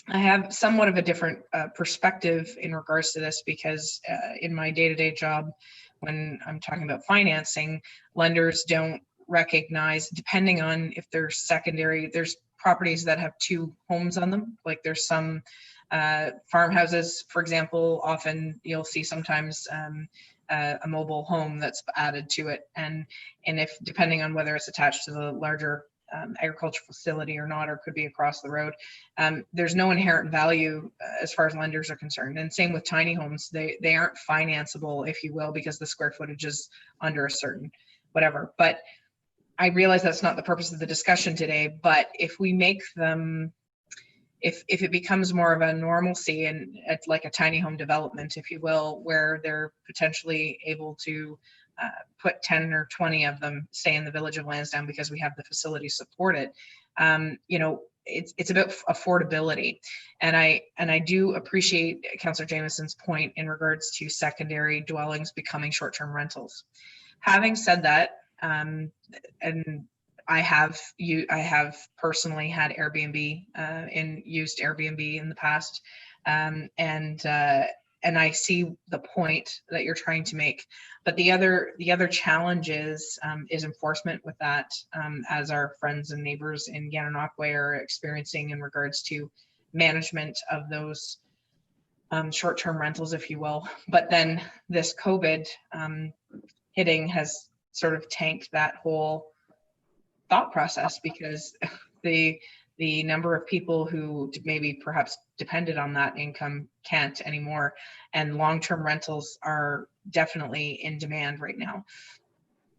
I have somewhat of a different perspective in regards to this, because in my day-to-day job, when I'm talking about financing, lenders don't recognize, depending on if they're secondary, there's properties that have 2 homes on them. Like there's some farmhouses, for example, often you'll see sometimes a mobile home that's added to it. And if, depending on whether it's attached to the larger agricultural facility or not, or could be across the road, there's no inherent value as far as lenders are concerned. And same with tiny homes, they aren't financeable, if you will, because the square footage is under a certain whatever. But I realize that's not the purpose of the discussion today, but if we make them, if it becomes more of a normalcy and it's like a tiny home development, if you will, where they're potentially able to put 10 or 20 of them stay in the Village of Lansdowne because we have the facility support it. You know, it's about affordability. And I do appreciate Councillor Jameson's point in regards to secondary dwellings becoming short-term rentals. Having said that, and I have personally had Airbnb and used Airbnb in the past, and I see the point that you're trying to make. But the other challenge is enforcement with that, as our friends and neighbors in Gananoque are experiencing in regards to management of those short-term rentals, if you will. But then this COVID hitting has sort of tanked that whole thought process, because the number of people who maybe perhaps depended on that income can't anymore, and long-term rentals are definitely in demand right now.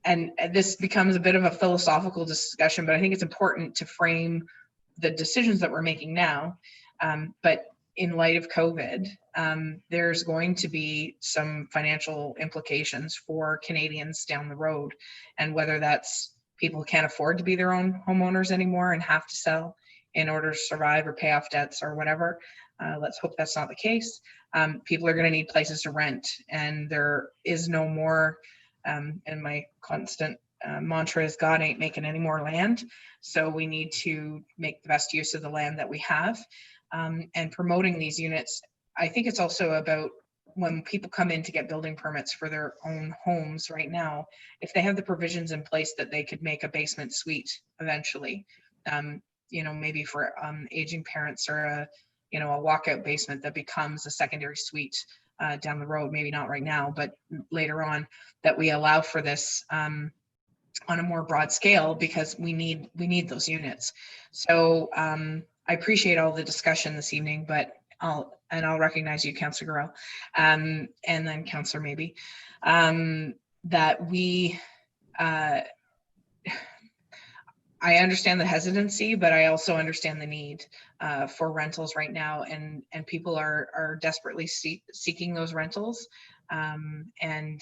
And this becomes a bit of a philosophical discussion, but I think it's important to frame the decisions that we're making now. But in light of COVID, there's going to be some financial implications for Canadians down the road, and whether that's people who can't afford to be their own homeowners anymore and have to sell in order to survive or pay off debts or whatever. Let's hope that's not the case. People are going to need places to rent, and there is no more, and my constant mantra is God ain't making any more land. So we need to make the best use of the land that we have, and promoting these units. I think it's also about when people come in to get building permits for their own homes right now, if they have the provisions in place that they could make a basement suite eventually, you know, maybe for aging parents, or a walkout basement that becomes a secondary suite down the road, maybe not right now, but later on, that we allow for this on a more broad scale, because we need those units. So I appreciate all the discussion this evening, but I'll recognize you, Councillor Gorell, and then Councillor Maybe, that we, I understand the hesitancy, but I also understand the need for rentals right now, and people are desperately seeking those rentals, and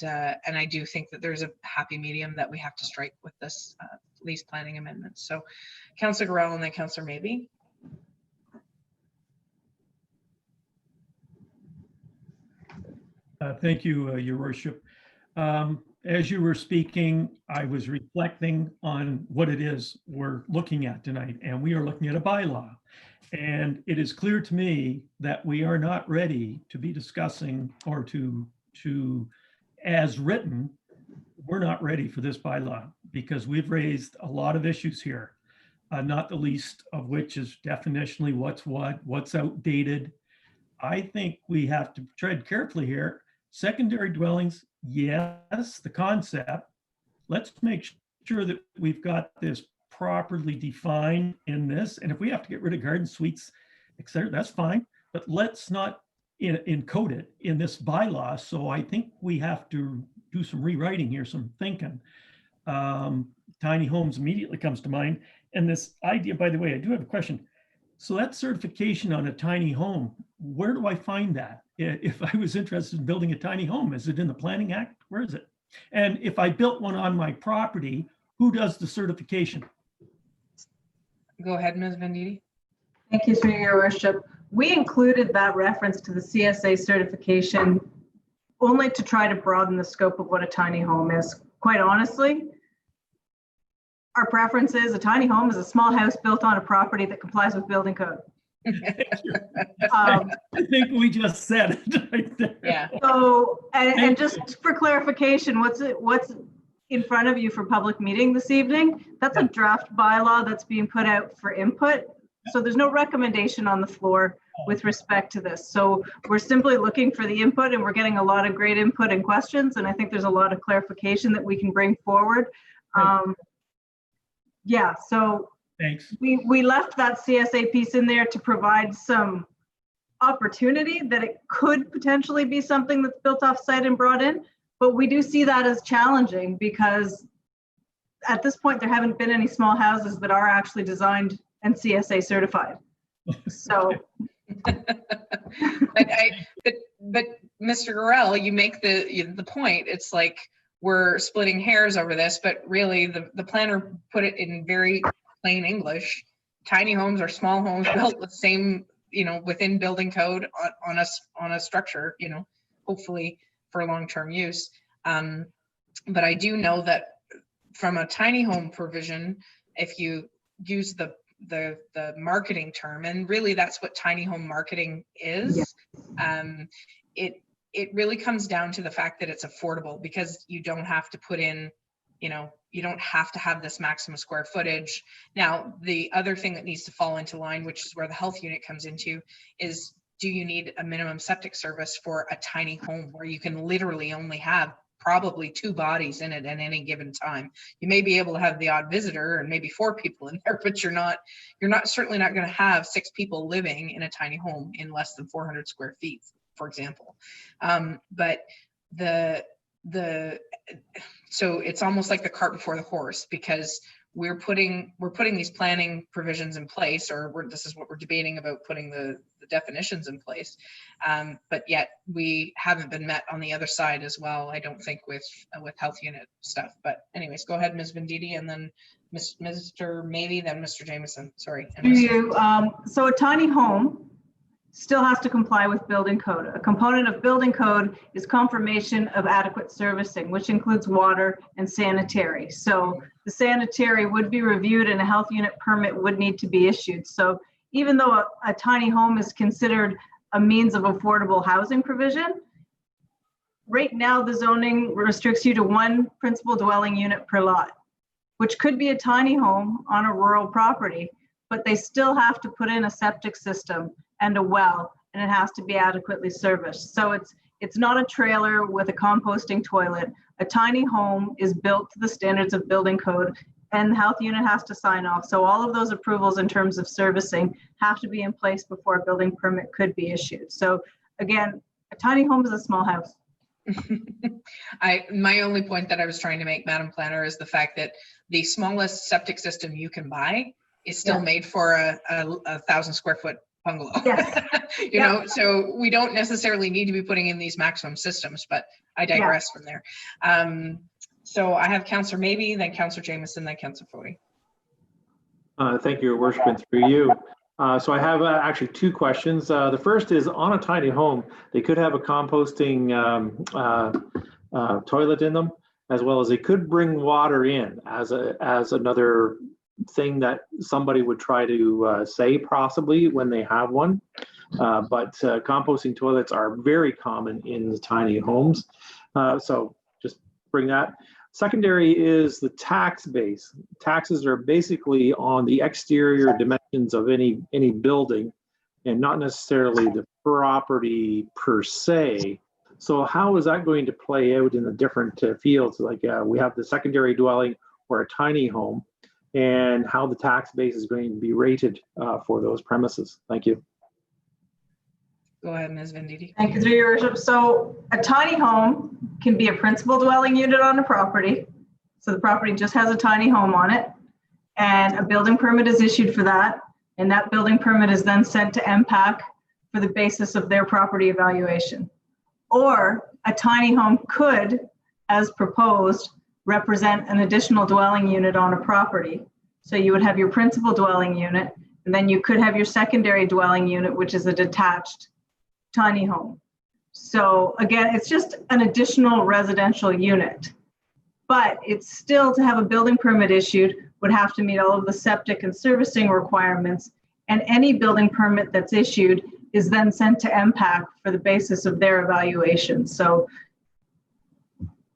I do think that there's a happy medium that we have to strike with this lease planning amendment. So, Councillor Gorell and then Councillor Maybe. Thank you, Your Worship. As you were speaking, I was reflecting on what it is we're looking at tonight, and we are looking at a bylaw. And it is clear to me that we are not ready to be discussing, or to as written, we're not ready for this bylaw, because we've raised a lot of issues here, not the least of which is definitionally what's outdated. I think we have to tread carefully here. Secondary dwellings, yes, the concept. Let's make sure that we've got this properly defined in this. And if we have to get rid of garden suites, et cetera, that's fine. But let's not encode it in this bylaw. So I think we have to do some rewriting here, some thinking. Tiny homes immediately comes to mind. And this idea, by the way, I do have a question. So that certification on a tiny home, where do I find that? If I was interested in building a tiny home, is it in the Planning Act? Where is it? And if I built one on my property, who does the certification? Go ahead, Ms. Venditti. Thank you, through your worship. We included that reference to the CSA certification only to try to broaden the scope of what a tiny home is. Quite honestly, our preference is a tiny home is a small house built on a property that complies with building code. I think we just said it right there. Yeah. So, and just for clarification, what's in front of you for public meeting this evening? That's a draft bylaw that's being put out for input. So there's no recommendation on the floor with respect to this. So we're simply looking for the input, and we're getting a lot of great input and questions. And I think there's a lot of clarification that we can bring forward. Yeah, so thanks. We left that CSA piece in there to provide some opportunity that it could potentially be something that's built off site and brought in, but we do see that as challenging, because at this point there haven't been any small houses that are actually designed and CSA certified. So, but Mr. Gorell, you make the point. It's like we're splitting hairs over this, but really the planner put it in very plain English. Tiny homes are small homes built with same, within building code on a structure, hopefully for long-term use. But I do know that from a tiny home provision, if you use the marketing term, and really that's what tiny home marketing is, it really comes down to the fact that it's affordable, because you don't have to put in, you don't have to have this maximum square footage. Now, the other thing that needs to fall into line, which is where the health unit comes into, is do you need a minimum septic service for a tiny home where you can literally only have probably 2 bodies in it at any given time? You may be able to have the odd visitor and maybe 4 people in there, but you're certainly not going to have 6 people living in a tiny home in less than 400 square feet, for example. But so it's almost like the cart before the horse, because we're putting these planning provisions in place, or this is what we're debating about, putting the definitions in place, but yet we haven't been met on the other side as well, I don't think, with health unit stuff. But anyways, go ahead, Ms. Venditti, and then Mr. Maybe, then Mr. Jameson. Sorry. So a tiny home still has to comply with building code. A component of building code is confirmation of adequate servicing, which includes water and sanitary. So the sanitary would be reviewed and a health unit permit would need to be issued. So even though a tiny home is considered a means of affordable housing provision, right now the zoning restricts you to 1 principal dwelling unit per lot, which could be a tiny home on a rural property, but they still have to put in a septic system and a well, and it has to be adequately serviced. So it's not a trailer with a composting toilet. A tiny home is built to the standards of building code, and the health unit has to sign off. So all of those approvals in terms of servicing have to be in place before a building permit could be issued. So again, a tiny home is a small house. My only point that I was trying to make, Madam Planner, is the fact that the smallest septic system you can buy is still made for a 1,000 square foot bungalow. Yes. So we don't necessarily need to be putting in these maximum systems, but I digress from there. So I have Councillor Maybe, then Councillor Jameson, then Councillor Fody. Thank you, Your Worship, and through you. So I have actually 2 questions. The first is, on a tiny home, they could have a composting toilet in them, as well as they could bring water in as another thing that somebody would try to say possibly when they have one. But composting toilets are very common in the tiny homes. So just bring that. Secondary is the tax base. Taxes are basically on the exterior dimensions of any building, and not necessarily the property per se. So how is that going to play out in the different fields? Like we have the secondary dwelling or a tiny home, and how the tax base is going to be rated for those premises. Thank you. Go ahead, Ms. Venditti. Thank you, through your worship. So a tiny home can be a principal dwelling unit on a property. So the property just has a tiny home on it, and a building permit is issued for that. And that building permit is then sent to MPAC for the basis of their property evaluation. Or a tiny home could, as proposed, represent an additional dwelling unit on a property. So you would have your principal dwelling unit, and then you could have your secondary dwelling unit, which is a detached tiny home. So again, it's just an additional residential unit, but it's still, to have a building permit issued, would have to meet all of the septic and servicing requirements, and any building permit that's issued is then sent to MPAC for the basis of their evaluation. So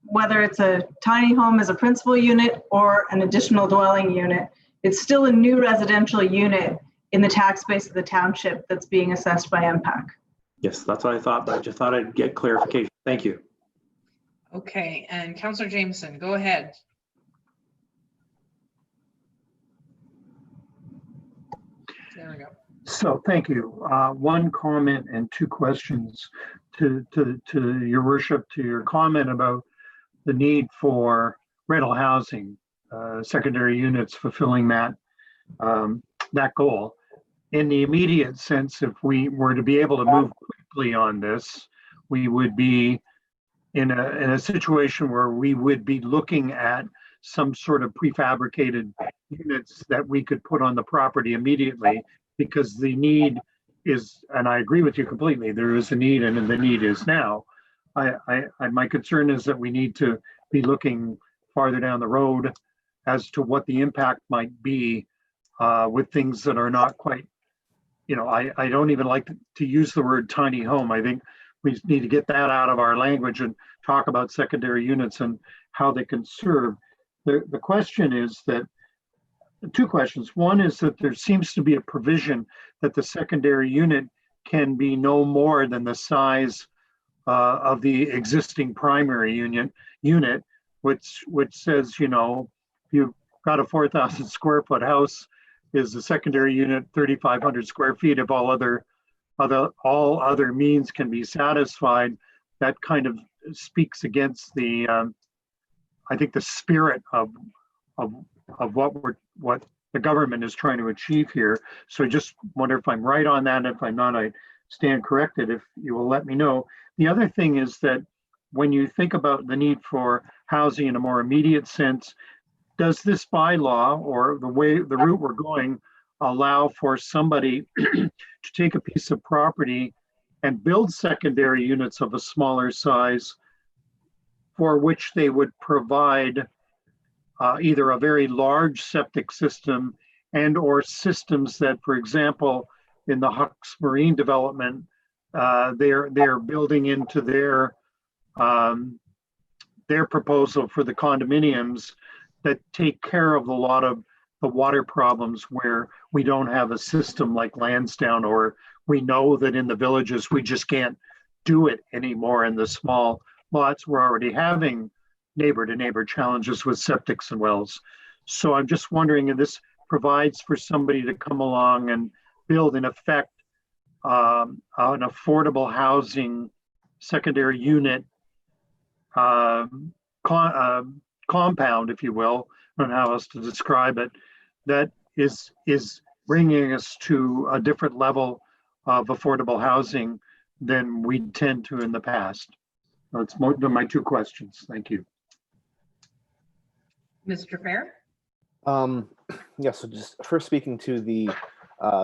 whether it's a tiny home as a principal unit or an additional dwelling unit, it's still a new residential unit in the tax base of the township that's being assessed by MPAC. Yes, that's what I thought, but I just thought I'd get clarification. Thank you. Okay, and Councillor Jameson, go ahead. There we go. So thank you. 1 comment and 2 questions to your worship, to your comment about the need for rental housing, secondary units fulfilling that goal. in the immediate sense, if we were to be able to move quickly on this, we would be in a situation where we would be looking at some sort of prefabricated units that we could put on the property immediately, because the need is, and I agree with you completely, there is a need, and the need is now. My concern is that we need to be looking farther down the road as to what the impact might be with things that are not quite, I don't even like to use the word tiny home. I think we need to get that out of our language and talk about secondary units and how they can serve. The question is that, two questions. One is that there seems to be a provision that the secondary unit can be no more than the size of the existing primary unit, which says, if you've got a 4,000 square foot house, is the secondary unit 3,500 square feet if all other means can be satisfied. That kind of speaks against the I think the spirit of what the government is trying to achieve here. So I just wonder if I'm right on that. If I'm not, I stand corrected. If you will let me know. The other thing is that when you think about the need for housing in a more immediate sense, does this bylaw, or the route we're going, allow for somebody to take a piece of property and build secondary units of a smaller size, for which they would provide either a very large septic system and or systems that, for example, in the Huck's Marine development, they're building into their proposal for the condominiums that take care of a lot of the water problems where we don't have a system like Lansdowne, or we know that in the villages we just can't do it anymore. In the small lots, we're already having neighbor-to-neighbor challenges with septics and wells. So I'm just wondering if this provides for somebody to come along and build, in effect, an affordable housing secondary unit compound, if you will. I don't know how else to describe it. That is bringing us to a different level of affordable housing than we tend to in the past. That's more than my two questions. Thank you. Mr. Fair? Yeah, so just first speaking to the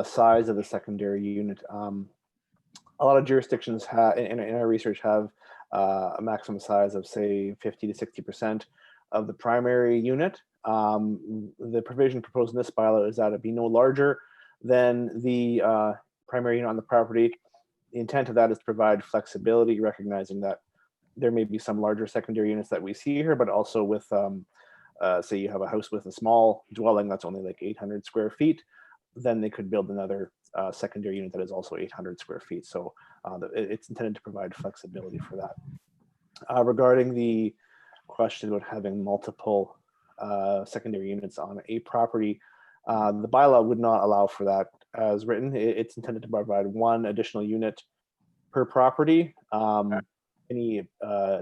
size of the secondary unit, a lot of jurisdictions in our research have a maximum size of, say, 50 to 60% of the primary unit. The provision proposed in this bylaw is that it be no larger than the primary unit on the property. The intent of that is to provide flexibility, recognizing that there may be some larger secondary units that we see here, but also with, say you have a house with a small dwelling that's only like 800 square feet, then they could build another secondary unit that is also 800 square feet. So it's intended to provide flexibility for that. Regarding the question about having multiple secondary units on a property, the bylaw would not allow for that as written. It's intended to provide one additional unit per property. Any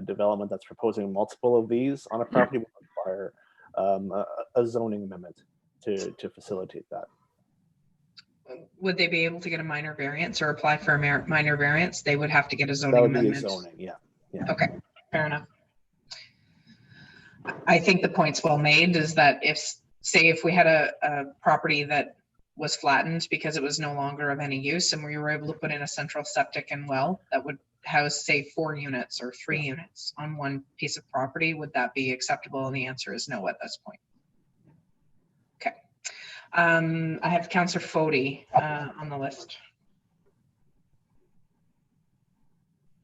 development that's proposing multiple of these on a property would require a zoning amendment to facilitate that. Would they be able to get a minor variance or apply for a minor variance? They would have to get a zoning That would amendment. be a zoning, yeah. Okay, fair enough. I think the point's well made, is that if we had a property that was flattened because it was no longer of any use, and we were able to put in a central septic and well that would house, say, 4 units or 3 units on one piece of property, would that be acceptable? And the answer is no at this point. Okay. I have Councillor Fody on the list.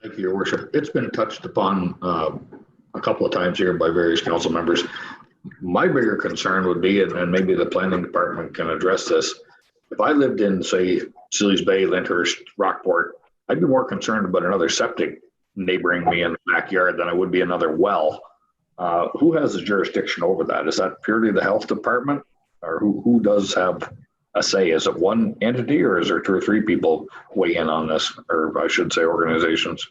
Thank you, Your Worship. It's been touched upon a couple of times here by various council members. My bigger concern would be, and maybe the planning department can address this, if I lived in, say, Sealy's Bay, Lyndhurst, Rockport, I'd be more concerned about another septic neighboring me in the backyard than I would be another well. Who has the jurisdiction over that? Is that purely the health department, or who does have a say? Is it one entity, or is there 2 or 3 people weigh in on this, or I should say organizations?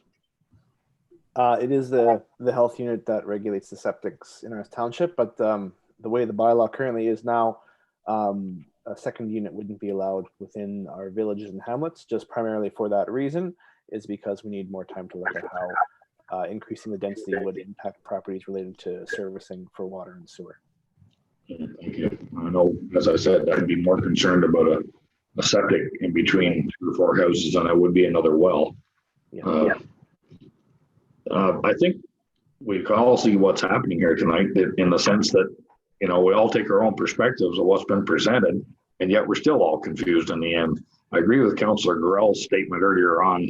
It is the health unit that regulates the septics in our township, but the way the bylaw currently is now, a second unit wouldn't be allowed within our villages and hamlets, just primarily for that reason, is because we need more time to look at how increasing the density would impact properties related to servicing for water and sewer. Thank you. I know, as I said, I'd be more concerned about a septic in between 2 or 4 houses than I would be another well. Yeah. I think we can all see what's happening here tonight in the sense that, we all take our own perspectives of what's been presented, and yet we're still all confused in the end. I agree with Councillor Gorell's statement earlier on.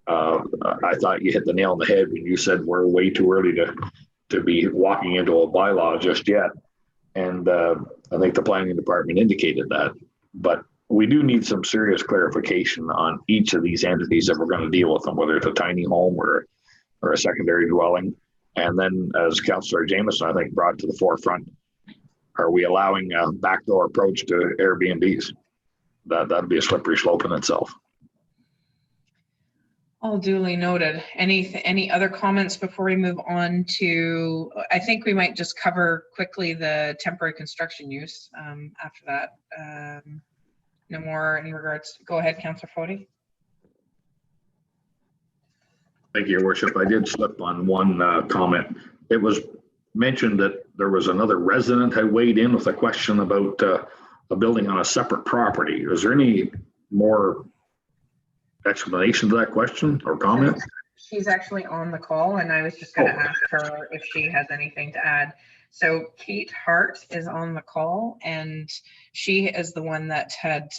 I thought you hit the nail on the head when you said we're way too early to be walking into a bylaw just yet. And I think the planning department indicated that. But we do need some serious clarification on each of these entities if we're going to deal with them, whether it's a tiny home or a secondary dwelling. And then, as Councillor Jameson, I think, brought to the forefront, are we allowing a backdoor approach to Airbnbs? That'd be a slippery slope in itself. All duly noted. Any other comments before we move on to, I think we might just cover quickly the temporary construction use after that. No more in regards, go ahead, Councillor Fody. Thank you, Your Worship. I did slip on one comment. It was mentioned that there was another resident who weighed in with a question about a building on a separate property. Is there any more explanation to that question or comment? She's actually on the call, and I was just going to ask her if she has anything to add. So Kate Hart is on the call, and she is the one that had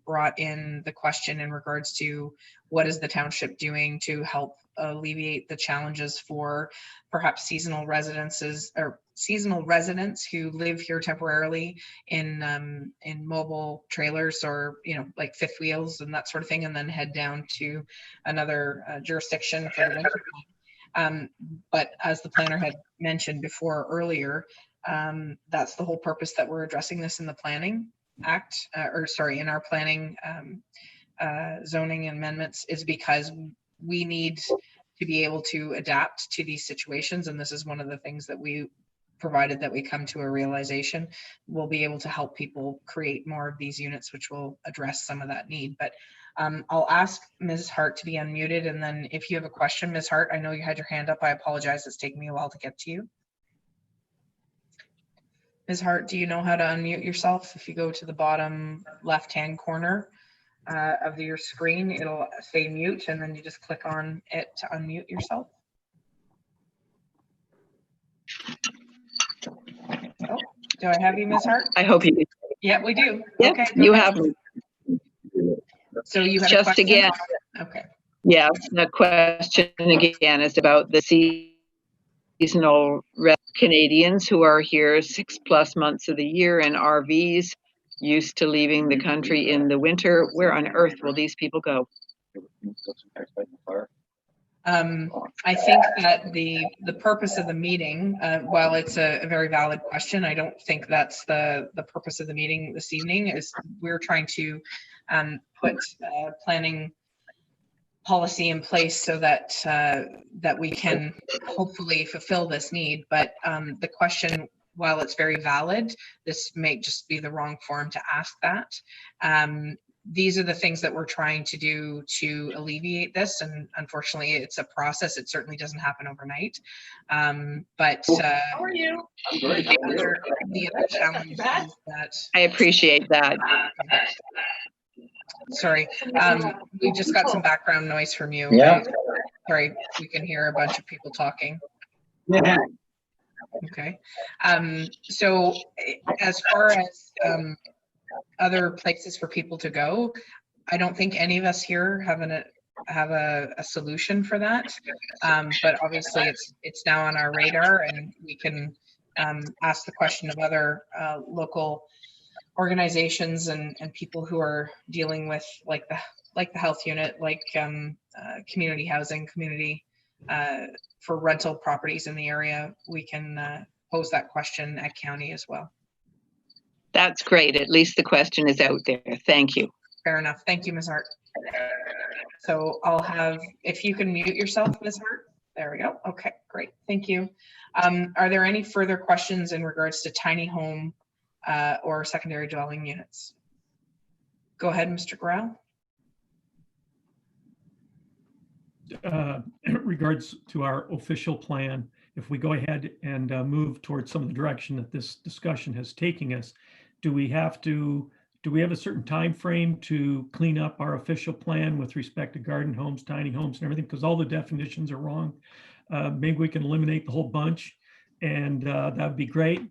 brought in the question in regards to what is the township doing to help alleviate the challenges for perhaps seasonal residences or seasonal residents who live here temporarily in mobile trailers or like fifth wheels and that sort of thing, and then head down to another jurisdiction for the winter time. But as the planner had mentioned before earlier, that's the whole purpose that we're addressing this in the Planning Act, in our planning zoning amendments, is because we need to be able to adapt to these situations. And this is one of the things that we, provided that we come to a realization, we'll be able to help people create more of these units, which will address some of that need. But I'll ask Ms. Hart to be unmuted. And then if you have a question, Ms. Hart, I know you had your hand up. I apologize. It's taken me a while to get to you. Ms. Hart, do you know how to unmute yourself? If you go to the bottom left-hand corner of your screen, it'll say mute, and then you just click on it to unmute yourself. Oh, do I have you, Ms. Hart? I hope you do. Yeah, we do. Yep, okay, you have me. So you had just a question? again. Okay. Yes, the question again is about the seasonal Canadians who are here 6+ months of the year in RVs, used to leaving the country in the winter. Where on earth will these people go? I think that the purpose of the meeting, while it's a very valid question, I don't think that's the purpose of the meeting this evening. Is we're trying to put planning policy in place so that that we can hopefully fulfill this need. But the question, while it's very valid, this may just be the wrong forum to ask that. These are the things that we're trying to do to alleviate this, and unfortunately it's a process. It certainly doesn't happen overnight. But how are you? The other challenge is that I appreciate that. Sorry, we just got some background noise from you. Yeah. Sorry, we can hear a bunch of people talking. Yeah. Okay. So as far as other places for people to go, I don't think any of us here have a solution for that. But obviously it's now on our radar, and we can ask the question of other local organizations and people who are dealing with like the health unit, like community housing, community for rental properties in the area. We can pose that question at county as well. That's great. At least the question is out there. Thank you. Fair enough. Thank you, Ms. Hart. So I'll have, if you can mute yourself, Ms. Hart. There we go. Okay, great. Thank you. Are there any further questions in regards to tiny home or secondary dwelling units. Go ahead, Mr. Grau. Regards to our official plan, if we go ahead and move towards some of the direction that this discussion has taken us, do we have a certain time frame to clean up our official plan with respect to garden homes, tiny homes and everything? Because all the definitions are wrong. Maybe we can eliminate the whole bunch, and that would be great.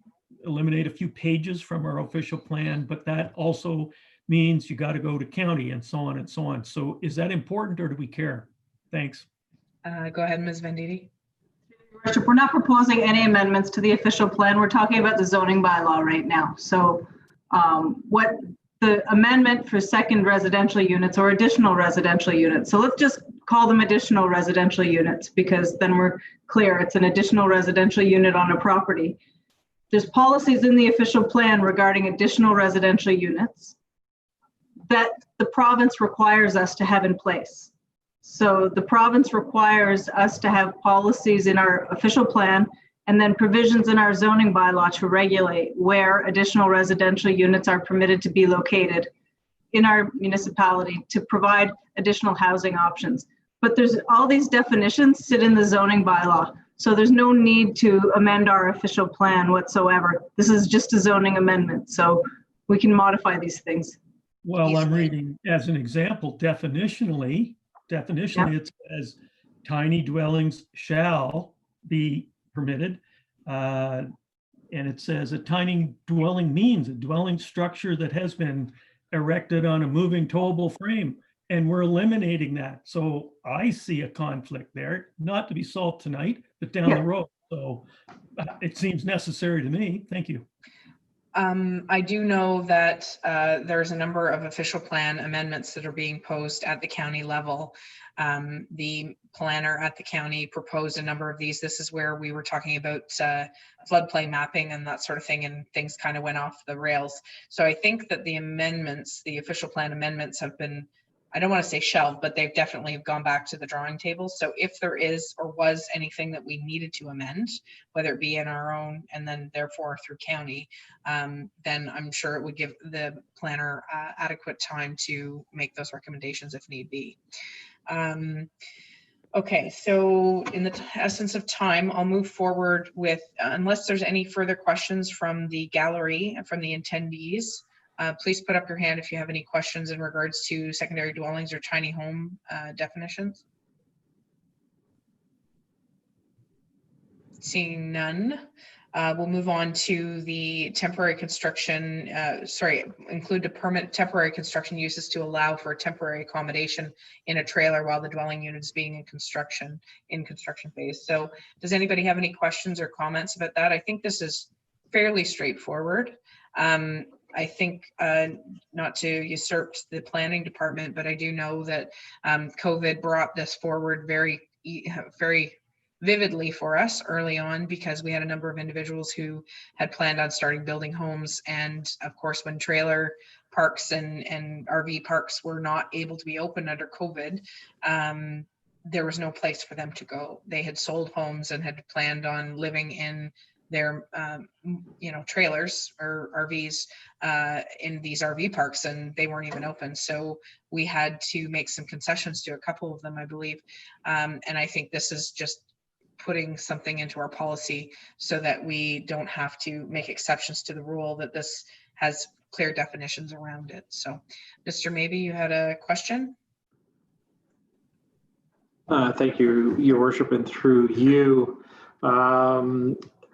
Eliminate a few pages from our official plan, but that also means you got to go to county and so on and so on. So is that important, or do we care? Thanks. Go ahead, Ms. Venditti. We're not proposing any amendments to the official plan. We're talking about the zoning bylaw right now. So what the amendment for second residential units or additional residential units. So let's just call them additional residential units, because then we're clear. It's an additional residential unit on a property. There's policies in the official plan regarding additional residential units that the province requires us to have in place. So the province requires us to have policies in our official plan and then provisions in our zoning bylaw to regulate where additional residential units are permitted to be located in our municipality to provide additional housing options. But there's all these definitions sit in the zoning bylaw. So there's no need to amend our official plan whatsoever. This is just a zoning amendment. So we can modify these things. Well, I'm reading as an example, definitionally, it says tiny dwellings shall be permitted. And it says a tiny dwelling means a dwelling structure that has been erected on a moving towable frame. And we're eliminating that. So I see a conflict there, not to be solved tonight, but down the road. So it seems necessary to me. Thank you. I do know that there's a number of official plan amendments that are being posed at the county level. The planner at the county proposed a number of these. This is where we were talking about floodplain mapping and that sort of thing, and things kind of went off the rails. So I think that the amendments, the official plan amendments, have been, I don't want to say shelved, but they've definitely gone back to the drawing table. So if there is or was anything that we needed to amend, whether it be in our own and then therefore through county, then I'm sure it would give the planner adequate time to make those recommendations if need be. Okay, so in the essence of time, I'll move forward with, unless there's any further questions from the gallery and from the attendees. Please put up your hand if you have any questions in regards to secondary dwellings or tiny home definitions. Seeing none, we'll move on to the temporary construction, include a permit temporary construction uses to allow for temporary accommodation in a trailer while the dwelling unit is being in construction phase. So does anybody have any questions or comments about that? I think this is fairly straightforward. I think not to usurp the planning department, but I do know that COVID brought this forward very vividly for us early on, because we had a number of individuals who had planned on starting building homes. And of course, when trailer parks and RV parks were not able to be open under COVID, there was no place for them to go. They had sold homes and had planned on living in their trailers or RVs in these RV parks, and they weren't even open. So we had to make some concessions to a couple of them, I believe. And I think this is just putting something into our policy so that we don't have to make exceptions to the rule, that this has clear definitions around it. So Mr. Maybe you had a question? Thank you, Your Worship, and through you.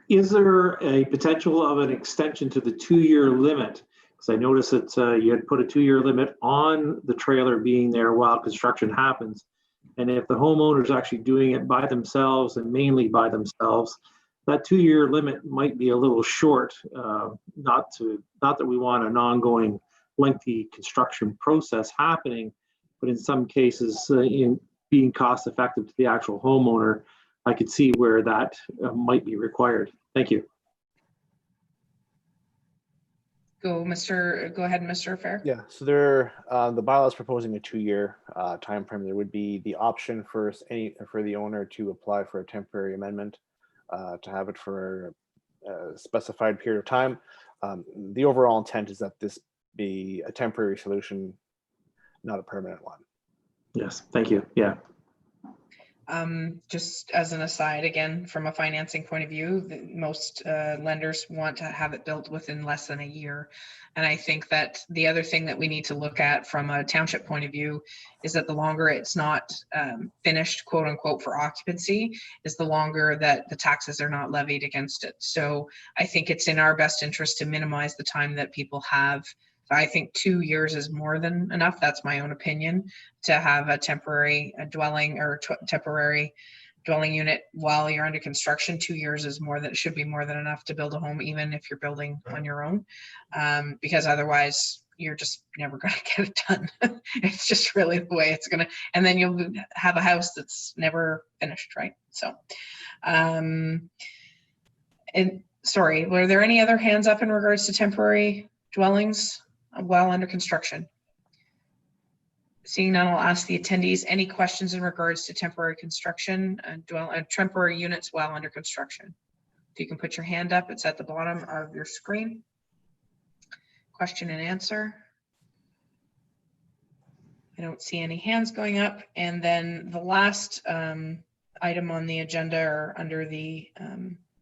Is there a potential of an extension to the 2-year limit? Because I noticed that you had put a 2-year limit on the trailer being there while construction happens. And if the homeowner is actually doing it by themselves and mainly by themselves, that 2-year limit might be a little short. Not that we want an ongoing lengthy construction process happening, but in some cases, in being cost effective to the actual homeowner, I could see where that might be required. Thank you. Go ahead, Mr. Fair. Yeah, so the bylaw is proposing a 2-year time frame. There would be the option for the owner to apply for a temporary amendment to have it for a specified period of time. the overall intent is that this be a temporary solution, not a permanent one. Yes, thank you. Yeah. Just as an aside, again, from a financing point of view, most lenders want to have it built within less than a year. And I think that the other thing that we need to look at from a township point of view is that the longer it's not finished, quote unquote, for occupancy, is the longer that the taxes are not levied against it. So I think it's in our best interest to minimize the time that people have. I think 2 years is more than enough. That's my own opinion, to have a temporary dwelling or temporary dwelling unit while you're under construction. 2 years is more than, should be more than enough to build a home, even if you're building on your own, because otherwise you're just never going to get it done. It's just really the way it's going to, and then you'll have a house that's never finished, right? So, and sorry, were there any other hands up in regards to temporary dwellings while under construction? Seeing none, I'll ask the attendees any questions in regards to temporary construction and temporary units while under construction. If you can put your hand up, it's at the bottom of your screen. Question and answer. I don't see any hands going up. And then the last item on the agenda, or under the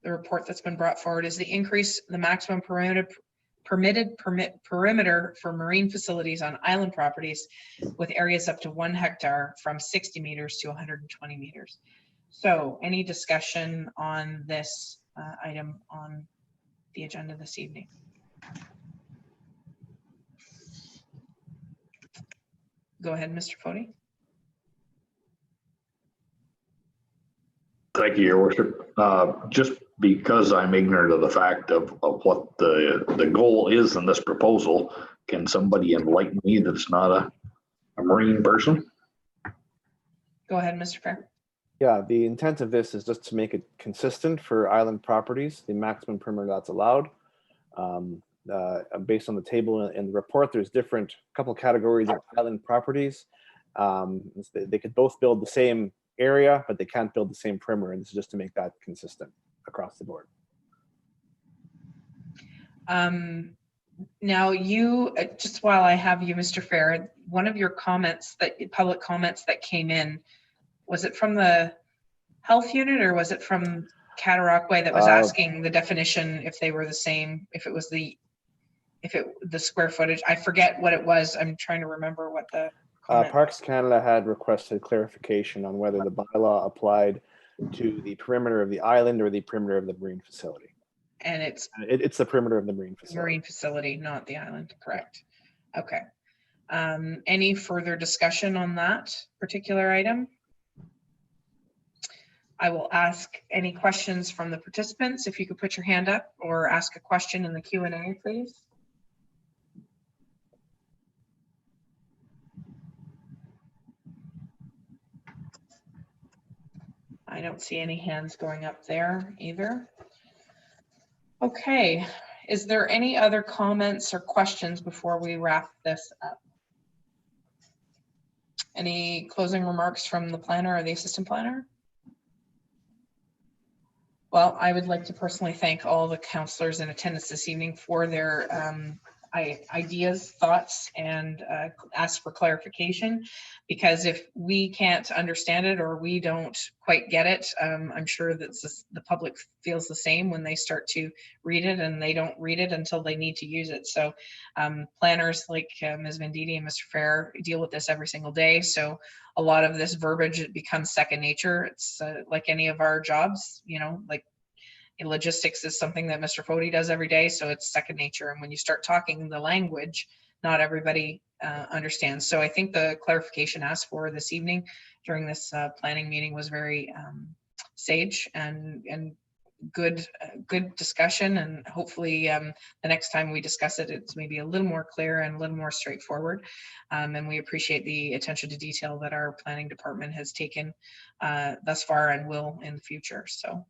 report that's been brought forward, is the increase the maximum permitted perimeter for marine facilities on island properties with areas up to 1 hectare from 60 meters to 120 meters. So any discussion on this item on the agenda this evening? Go ahead, Mr. Fody. Thank you, Your Worship. Just because I'm ignorant of the fact of what the goal is in this proposal, can somebody enlighten me that it's not a marine person? Go ahead, Mr. Fair. Yeah, the intent of this is just to make it consistent for island properties, the maximum perimeter that's allowed. Based on the table in the report, there's different couple categories of island properties. They could both build the same area, but they can't build the same perimeter, and this is just to make that consistent across the board. Now you, just while I have you, Mr. Fair, one of your comments, that public comments that came in, was it from the health unit or was it from Cataract Way that was asking the definition if they were the same, if it was the square footage? I forget what it was. I'm trying to remember what the Parks Canada had requested clarification on whether the bylaw applied to the perimeter of the island or the perimeter of the marine facility. And it's the perimeter of the marine facility. Marine facility, not the island, correct? Okay. Any further discussion on that particular item? I will ask any questions from the participants. If you could put your hand up or ask a question in the Q&A, please. I don't see any hands going up there either. Okay, is there any other comments or questions before we wrap this up? Any closing remarks from the planner or the assistant planner? Well, I would like to personally thank all the councillors in attendance this evening for their ideas, thoughts, and ask for clarification, because if we can't understand it or we don't quite get it, I'm sure that the public feels the same when they start to read it, and they don't read it until they need to use it. So planners like Ms. Venditti and Mr. Fair deal with this every single day. So a lot of this verbiage, it becomes second nature. It's like any of our jobs, you know, like logistics is something that Mr. Fody does every day, so it's second nature. And when you start talking the language, not everybody understands. So I think the clarification asked for this evening during this planning meeting was very sage and good discussion. And hopefully the next time we discuss it, it's maybe a little more clear and a little more straightforward. And we appreciate the attention to detail that our planning department has taken thus far and will in the future. So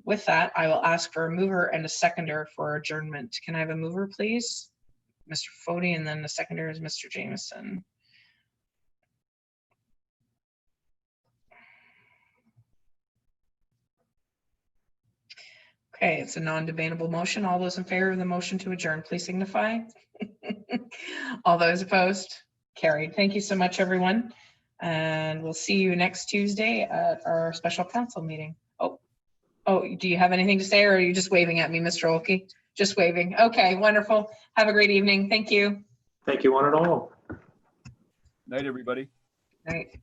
with that, I will ask for a mover and a seconder for adjournment. Can I have a mover, please? Mr. Fody, and then the seconder is Mr. Jameson. Okay, it's a non-debatable motion. All those in favor of the motion to adjourn, please signify. All those opposed? Carried. Thank you so much, everyone. And we'll see you next Tuesday at our special council meeting. Oh, do you have anything to say, or are you just waving at me, Mr. Olkey? Just waving. Okay, wonderful. Have a great evening. Thank you. Thank you, one and all. Night, everybody. Night.